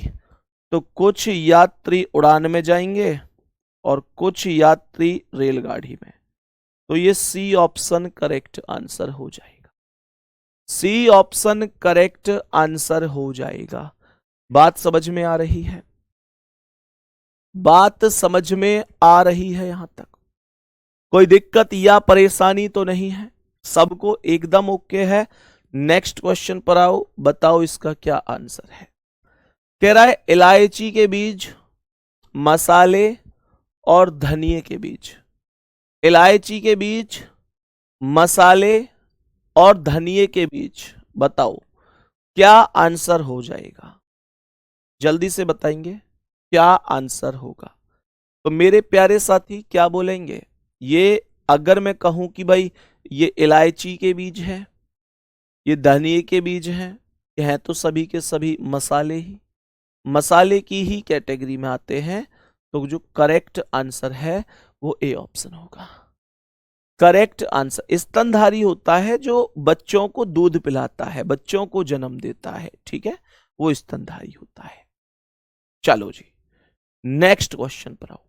तो कुछ यात्री उड़ान में जाएंगे और कुछ यात्री रेलगाड़ी में। तो ये सी ऑप्शन करेक्ट आंसर हो जाएगा। सी ऑप्शन करेक्ट आंसर हो जाएगा। बात समझ में आ रही है? बात समझ में आ रही है? यहां तक कोई दिक्कत या परेशानी तो नहीं है? सबको एकदम ओके है? नेक्स्ट क्वेश्चन पर आओ, बताओ इसका क्या आंसर है। कह रहा है इलायची के बीज, मसाले और धनिये के बीज। इलायची के बीज, मसाले और धनिये के बीज, बताओ क्या आंसर हो जाएगा? जल्दी से बताएंगे क्या आंसर होगा। तो मेरे प्यारे साथी क्या बोलेंगे? ये अगर मैं कहूं कि भाई ये इलायची के बीज हैं, ये धनिये के बीज हैं, ये हैं तो सभी के सभी मसाले की ही कैटेगरी में आते हैं, तो जो करेक्ट आंसर है वो ए ऑप्शन होगा। करेक्ट आंसर स्तनधारी होता है जो बच्चों को दूध पिलाता है, बच्चों को जन्म देता है, ठीक है, वो स्तनधारी होता है। चलो जी नेक्स्ट क्वेश्चन पर आओ।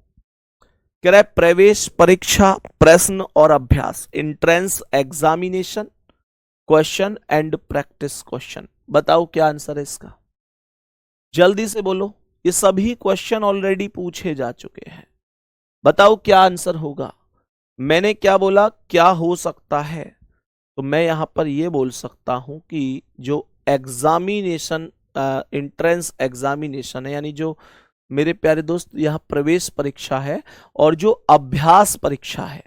कह रहा है प्रवेश परीक्षा, प्रश्न और अभ्यास, entrance examination question and practice question. बताओ क्या आंसर है इसका? जल्दी से बोलो, ये सभी क्वेश्चन ऑलरेडी पूछे जा चुके हैं। बताओ क्या आंसर होगा। मैंने क्या बोला क्या हो सकता है? तो मैं यहां पर यह बोल सकता हूं कि जो एग्जामिनेशन, एंट्रेंस एग्जामिनेशन है, यानी जो मेरे प्यारे दोस्त यहां प्रवेश परीक्षा है और जो अभ्यास परीक्षा है,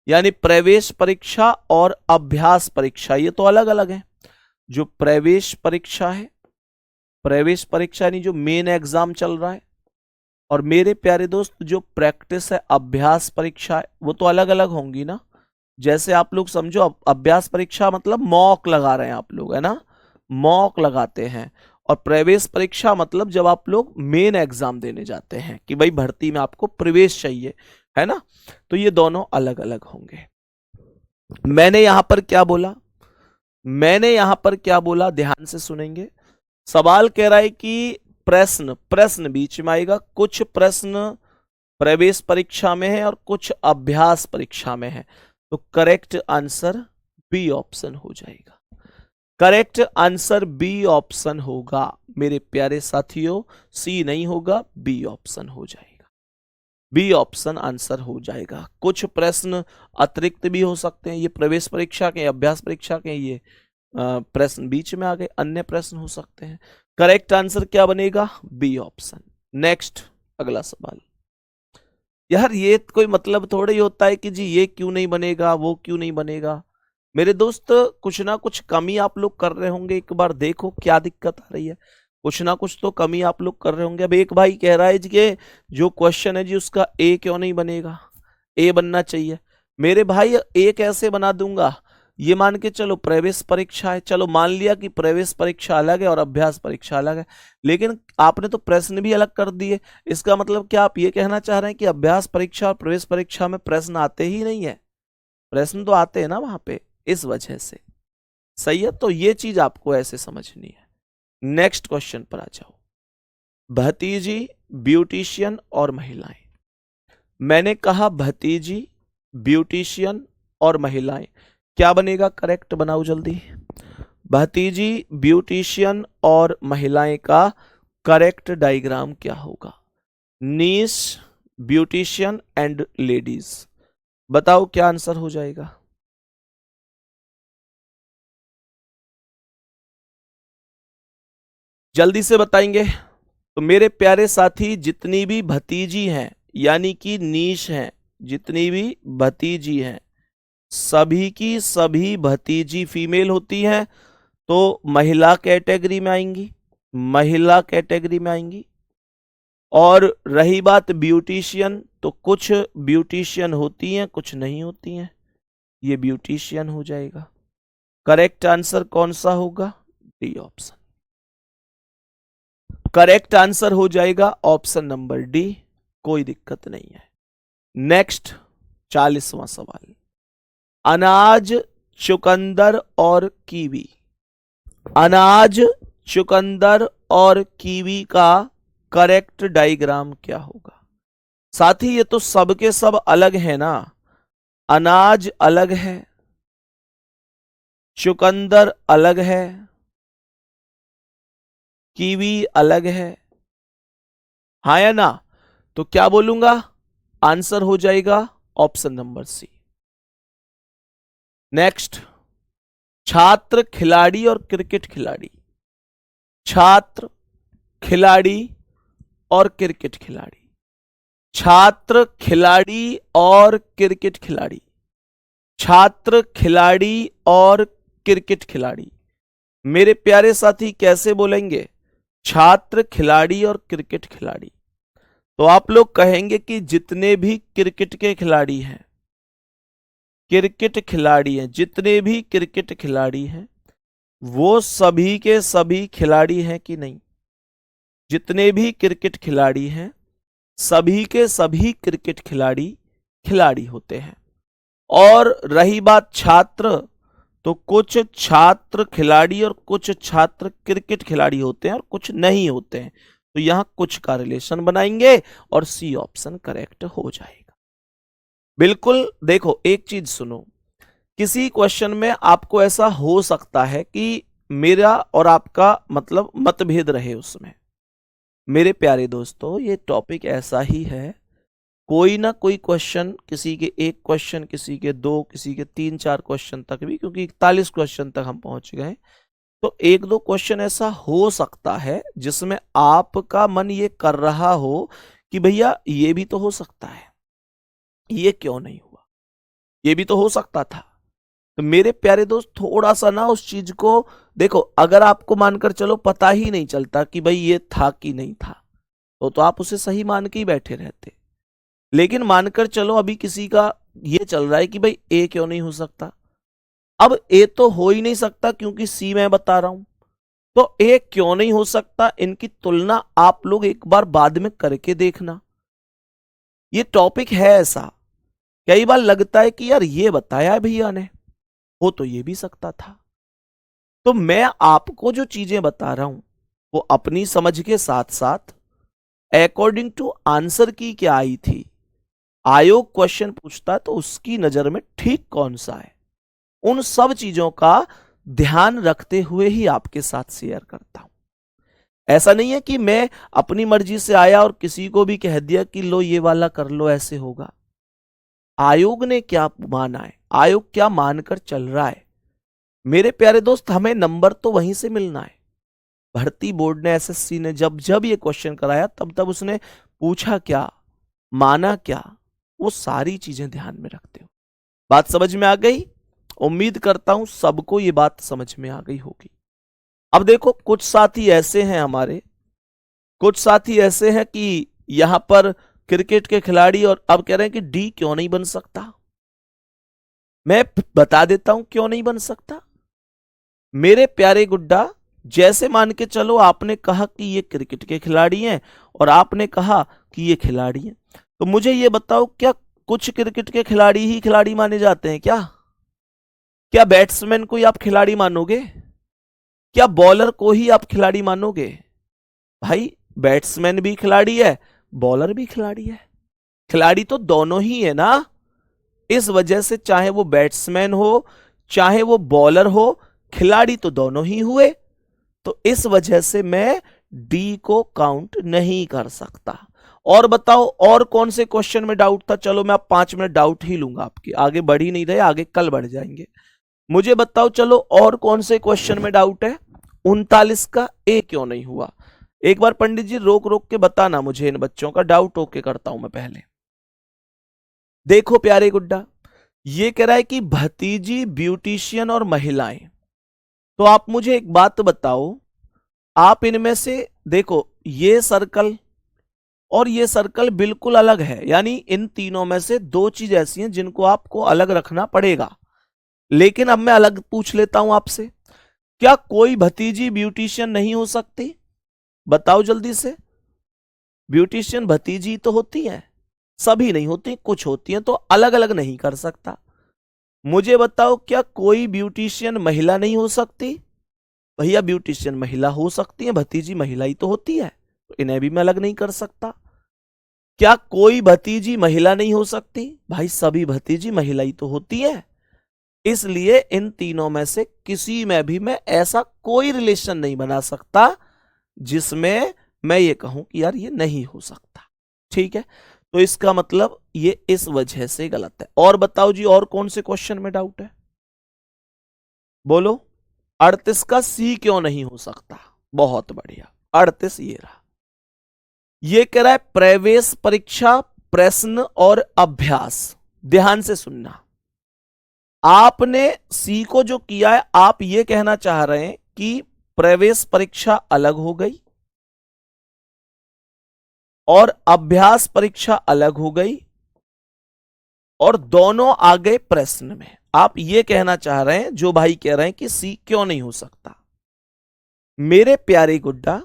यानी प्रवेश परीक्षा और अभ्यास परीक्षा ये तो अलग अलग है। जो प्रवेश परीक्षा है, प्रवेश परीक्षा यानी जो मेन एग्जाम चल रहा है, और मेरे प्यारे दोस्त जो प्रैक्टिस है, अभ्यास परीक्षा है, वो तो अलग अलग होंगी ना। जैसे आप लोग समझो अभ्यास परीक्षा मतलब मॉक लगा रहे हैं आप लोग, है ना, मॉक लगाते हैं। और प्रवेश परीक्षा मतलब जब आप लोग मेन एग्जाम देने जाते हैं कि भाई भर्ती में आपको प्रवेश चाहिए, है ना, तो ये दोनों अलग अलग होंगे। मैंने यहां पर क्या बोला? मैंने यहां पर क्या बोला? ध्यान से सुनेंगे। सवाल कह रहा है कि प्रश्न बीच में आएगा, कुछ प्रश्न प्रवेश परीक्षा में है और कुछ अभ्यास परीक्षा में है, तो करेक्ट आंसर बी ऑप्शन हो जाएगा। करेक्ट आंसर बी ऑप्शन होगा मेरे प्यारे साथियों, सी नहीं होगा, बी ऑप्शन हो जाएगा। बी ऑप्शन आंसर हो जाएगा। कुछ प्रश्न अतिरिक्त भी हो सकते हैं, ये प्रवेश परीक्षा के, अभ्यास परीक्षा के, ये प्रश्न बीच में आ गए, अन्य प्रश्न हो सकते हैं। करेक्ट आंसर क्या बनेगा? B option. नेक्स्ट अगला सवाल। यार ये कोई मतलब थोड़ा ही होता है कि जी ये क्यों नहीं बनेगा, वो क्यों नहीं बनेगा। मेरे दोस्त कुछ ना कुछ कमी आप लोग कर रहे होंगे, एक बार देखो क्या दिक्कत आ रही है। कुछ ना कुछ तो कमी आप लोग कर रहे होंगे। अब एक भाई कह रहा है जी कि जो क्वेश्चन है जी उसका ए क्यों नहीं बनेगा, ए बनना चाहिए। मेरे भाई ए कैसे बना दूंगा, ये मान के चलो प्रवेश परीक्षा है, चलो मान लिया कि प्रवेश परीक्षा अलग है और अभ्यास परीक्षा अलग है, लेकिन आपने तो प्रश्न भी अलग कर दिए। इसका मतलब क्या आप ये कहना चाह रहे हैं कि अभ्यास परीक्षा और प्रवेश परीक्षा में प्रश्न आते ही नहीं है? प्रश्न तो आते हैं ना वहां पे, इस वजह से। सही है, तो ये चीज आपको ऐसे समझनी है। नेक्स्ट क्वेश्चन पर आ जाओ। भतीजी, ब्यूटिशियन और महिलाएं। मैंने कहा भतीजी, ब्यूटिशियन और महिलाएं, क्या बनेगा? करेक्ट बनाओ जल्दी। भतीजी, ब्यूटिशियन और महिलाएं का करेक्ट डायग्राम क्या होगा? नीस, ब्यूटिशियन एंड लेडीज। बताओ क्या आंसर हो जाएगा? जल्दी से बताएंगे। तो मेरे प्यारे साथी, जितनी भी भतीजी हैं यानी कि नीश हैं, जितनी भी भतीजी हैं, सभी की सभी भतीजी फीमेल होती हैं, तो महिला कैटेगरी में आएंगी, महिला कैटेगरी में आएंगी। और रही बात ब्यूटिशियन, तो कुछ ब्यूटिशियन होती हैं, कुछ नहीं होती हैं, ये ब्यूटिशियन हो जाएगा। करेक्ट आंसर कौन सा होगा? D option. करेक्ट आंसर हो जाएगा ऑप्शन नंबर डी, कोई दिक्कत नहीं है। नेक्स्ट 40वां सवाल। अनाज, चुकंदर और कीवी। अनाज, चुकंदर और कीवी का करेक्ट डायग्राम क्या होगा? साथी ये तो सबके सब अलग है ना, अनाज अलग है, चुकंदर अलग है, कीवी अलग है, हाँ या ना? तो क्या बोलूंगा? आंसर हो जाएगा ऑप्शन नंबर सी। नेक्स्ट, छात्र, खिलाड़ी और क्रिकेट खिलाड़ी। छात्र, खिलाड़ी और क्रिकेट खिलाड़ी। छात्र, खिलाड़ी और क्रिकेट खिलाड़ी। छात्र, खिलाड़ी और क्रिकेट खिलाड़ी। मेरे प्यारे साथी कैसे बोलेंगे? छात्र, खिलाड़ी और क्रिकेट खिलाड़ी। तो आप लोग कहेंगे कि जितने भी क्रिकेट के खिलाड़ी हैं, क्रिकेट खिलाड़ी हैं, जितने भी क्रिकेट खिलाड़ी हैं, वो सभी के सभी खिलाड़ी हैं कि नहीं? जितने भी क्रिकेट खिलाड़ी हैं, सभी के सभी क्रिकेट खिलाड़ी खिलाड़ी होते हैं। और रही बात छात्र, तो कुछ छात्र खिलाड़ी और कुछ छात्र क्रिकेट खिलाड़ी होते हैं और कुछ नहीं होते हैं। तो यहां कुछ का रिलेशन बनाएंगे और सी ऑप्शन करेक्ट हो जाएगा। बिल्कुल। देखो एक चीज सुनो, किसी क्वेश्चन में आपको ऐसा हो सकता है कि मेरा और आपका मतलब मतभेद रहे उसमें। मेरे प्यारे दोस्तों, ये टॉपिक ऐसा ही है, कोई ना कोई क्वेश्चन, किसी के एक क्वेश्चन, किसी के दो, किसी के 3-4 क्वेश्चन तक भी, क्योंकि 41 क्वेश्चन तक हम पहुंच गए, तो एक दो क्वेश्चन ऐसा हो सकता है जिसमें आपका मन ये कर रहा हो कि भैया ये भी तो हो सकता है, ये क्यों नहीं हुआ, ये भी तो हो सकता था। तो मेरे प्यारे दोस्त, थोड़ा सा ना उस चीज को देखो। अगर आपको मानकर चलो पता ही नहीं चलता कि भाई ये था कि नहीं था, तो आप उसे सही मान के ही बैठे रहते। लेकिन मानकर चलो अभी किसी का ये चल रहा है कि भाई ए क्यों नहीं हो सकता। अब ए तो हो ही नहीं सकता क्योंकि सी मैं बता रहा हूं, तो ए क्यों नहीं हो सकता, इनकी तुलना आप लोग एक बार बाद में करके देखना। ये टॉपिक है ऐसा, कई बार लगता है कि यार ये बताया है भैया ने, हो तो ये भी सकता था। तो मैं आपको जो चीजें बता रहा हूं वो अपनी समझ के साथ साथ अकॉर्डिंग टू आंसर की क्या आई थी, आयोग क्वेश्चन पूछता है तो उसकी नजर में ठीक कौन सा है, उन सब चीजों का ध्यान रखते हुए ही आपके साथ शेयर करता हूं। ऐसा नहीं है कि मैं अपनी मर्जी से आया और किसी को भी कह दिया कि लो ये वाला कर लो, ऐसे होगा। आयोग ने क्या माना है, आयोग क्या मानकर चल रहा है। मेरे प्यारे दोस्त, हमें नंबर तो वहीं से मिलना है। भर्ती बोर्ड ने, एसएससी ने जब जब ये क्वेश्चन कराया तब तब उसने पूछा क्या, माना क्या, वो सारी चीजें ध्यान में रखते हो। बात समझ में आ गई? उम्मीद करता हूं सबको ये बात समझ में आ गई होगी। अब देखो कुछ साथी ऐसे हैं हमारे, कुछ साथी ऐसे हैं कि यहां पर क्रिकेट के खिलाड़ी और अब कह रहे हैं कि डी क्यों नहीं बन सकता। मैं बता देता हूं क्यों नहीं बन सकता। मेरे प्यारे गुड्डा, जैसे मान के चलो आपने कहा कि ये क्रिकेट के खिलाड़ी हैं और आपने कहा कि ये खिलाड़ी हैं, तो मुझे ये बताओ क्या कुछ क्रिकेट के खिलाड़ी ही खिलाड़ी माने जाते हैं क्या? क्या बैट्समैन को ही आप खिलाड़ी मानोगे? क्या बॉलर को ही आप खिलाड़ी मानोगे? भाई बैट्समैन भी खिलाड़ी है, बॉलर भी खिलाड़ी है, खिलाड़ी तो दोनों ही है ना। इस वजह से चाहे वो बैट्समैन हो चाहे वो बॉलर हो, खिलाड़ी तो दोनों ही हुए। तो इस वजह से मैं डी को काउंट नहीं कर सकता। और बताओ और कौन से क्वेश्चन में डाउट था? चलो मैं अब 5 मिनट डाउट ही लूंगा आपके, आगे बढ़ ही नहीं रहे, आगे कल बढ़ जाएंगे। मुझे बताओ चलो और कौन से क्वेश्चन में डाउट है? 39 का ए क्यों नहीं हुआ? एक बार पंडित जी रोक रोक के बताना मुझे, इन बच्चों का डाउट ओके करता हूं मैं पहले। देखो प्यारे गुड्डा, ये कह रहा है कि भतीजी, ब्यूटिशियन और महिलाएं। तो आप मुझे एक बात बताओ, आप इनमें से देखो ये सर्कल और ये सर्कल बिल्कुल अलग है, यानी इन तीनों में से 2 चीज ऐसी हैं जिनको आपको अलग रखना पड़ेगा। लेकिन अब मैं अलग पूछ लेता हूं आपसे, क्या कोई भतीजी ब्यूटिशियन नहीं हो सकती? बताओ जल्दी से। ब्यूटिशियन भतीजी तो होती है, सभी नहीं होती, कुछ होती हैं, तो अलग अलग नहीं कर सकता। मुझे बताओ क्या कोई ब्यूटिशियन महिला नहीं हो सकती? भैया ब्यूटिशियन महिला हो सकती है, भतीजी महिला ही तो होती है, तो इन्हें भी मैं अलग नहीं कर सकता। क्या कोई भतीजी महिला नहीं हो सकती? भाई सभी भतीजी महिला ही तो होती है। इसलिए इन तीनों में से किसी में भी मैं ऐसा कोई रिलेशन नहीं बना सकता जिसमें मैं ये कहूं कि यार ये नहीं हो सकता। ठीक है, तो इसका मतलब ये इस वजह से गलत है। और बताओ जी और कौन से क्वेश्चन में डाउट है? बोलो। 38 का सी क्यों नहीं हो सकता? बहुत बढ़िया, 38 ये रहा। ये कह रहा है प्रवेश परीक्षा, प्रश्न और अभ्यास। ध्यान से सुनना, आपने सी को जो किया है, आप ये कहना चाह रहे हैं कि प्रवेश परीक्षा अलग हो गई और अभ्यास परीक्षा अलग हो गई और दोनों आ गए प्रश्न में। आप ये कहना चाह रहे हैं, जो भाई कह रहे हैं कि सी क्यों नहीं हो सकता। मेरे प्यारे गुड्डा,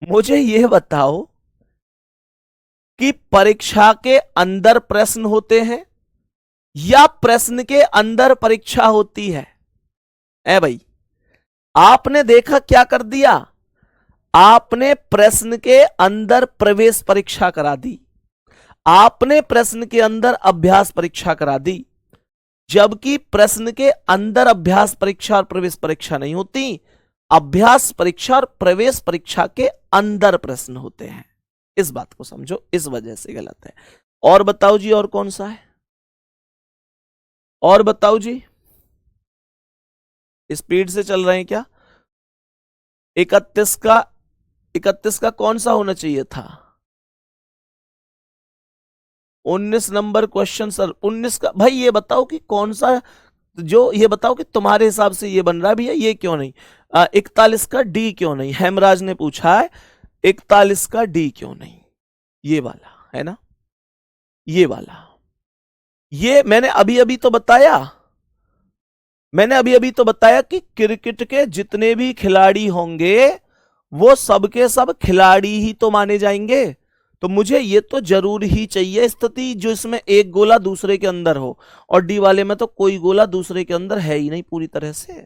मुझे यह बताओ कि परीक्षा के अंदर प्रश्न होते हैं या प्रश्न के अंदर परीक्षा होती है? ए भाई, आपने देखा क्या कर दिया, आपने प्रश्न के अंदर प्रवेश परीक्षा करा दी, आपने प्रश्न के अंदर अभ्यास परीक्षा करा दी, जबकि प्रश्न के अंदर अभ्यास परीक्षा और प्रवेश परीक्षा नहीं होती। अभ्यास परीक्षा और प्रवेश परीक्षा के अंदर प्रश्न होते हैं। इस बात को समझो, इस वजह से गलत है। और बताओ जी और कौन सा है? और बताओ जी, स्पीड से चल रहे हैं क्या? 31 का कौन सा होना चाहिए था? 19 नंबर क्वेश्चन सर। 19 का भाई ये बताओ कि कौन सा, जो ये बताओ कि तुम्हारे हिसाब से ये बन रहा भी है, ये क्यों नहीं? 41 का डी क्यों नहीं? हेमराज ने पूछा है 41 का डी क्यों नहीं? ये वाला है ना, ये वाला। ये मैंने अभी अभी तो बताया, मैंने अभी अभी तो बताया कि क्रिकेट के जितने भी खिलाड़ी होंगे वो सबके सब खिलाड़ी ही तो माने जाएंगे। तो मुझे ये तो जरूर ही चाहिए स्थिति जो इसमें एक गोला दूसरे के अंदर हो, और डी वाले में तो कोई गोला दूसरे के अंदर है ही नहीं पूरी तरह से।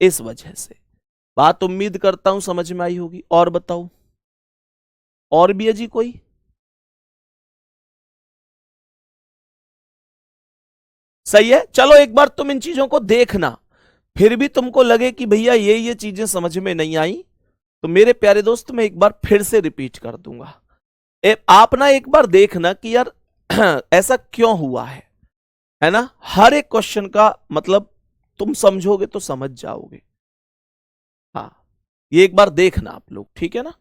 इस वजह से बात उम्मीद करता हूं समझ में आई होगी। और बताओ, और भी है जी कोई? सही है, चलो एक बार तुम इन चीजों को देखना, फिर भी तुमको लगे कि भैया ये चीजें समझ में नहीं आई, तो मेरे प्यारे दोस्त मैं एक बार फिर से रिपीट कर दूंगा। आप ना एक बार देखना कि यार ऐसा क्यों हुआ है ना। हर एक क्वेश्चन का मतलब तुम समझोगे तो समझ जाओगे। हाँ, ये एक बार देखना आप लोग, ठीक है ना।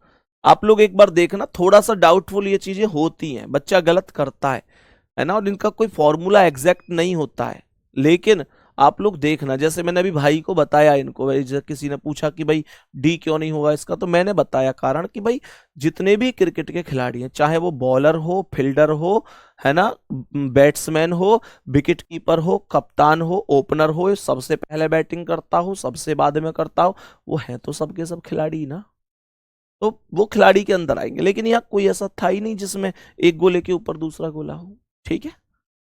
आप लोग एक बार देखना, थोड़ा सा डाउटफुल ये चीजें होती हैं, बच्चा गलत करता है ना, और इनका कोई फॉर्मूला एग्जैक्ट नहीं होता है। लेकिन आप लोग देखना, जैसे मैंने अभी भाई को बताया, इनको किसी ने पूछा कि भाई डी क्यों नहीं होगा इसका, तो मैंने बताया कारण कि भाई जितने भी क्रिकेट के खिलाड़ी हैं, चाहे वो बॉलर हो, फील्डर हो, है ना, बैट्समैन हो, विकेट कीपर हो, कप्तान हो, ओपनर हो, सबसे पहले बैटिंग करता हो, सबसे बाद में करता हो, वो है तो सबके सब खिलाड़ी ना, तो वो खिलाड़ी के अंदर आएंगे। लेकिन यहाँ कोई ऐसा था ही नहीं जिसमें एक गोले के ऊपर दूसरा गोला हो। ठीक है,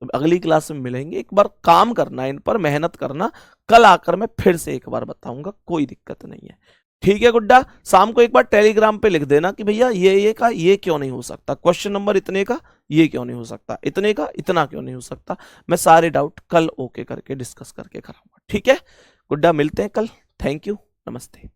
तो अगली क्लास में मिलेंगे, एक बार काम करना, इन पर मेहनत करना, कल आकर मैं फिर से एक बार बताऊंगा, कोई दिक्कत नहीं है। ठीक है गुड्डा, शाम को एक बार टेलीग्राम पे लिख देना कि भैया ये का ये क्यों नहीं हो सकता, क्वेश्चन नंबर इतने का ये क्यों नहीं हो सकता, इतने का इतना क्यों नहीं हो सकता। मैं सारे डाउट कल ओके करके डिस्कस करके कराऊंगा। ठीक है गुड्डा, मिलते हैं कल। थैंक यू, नमस्ते।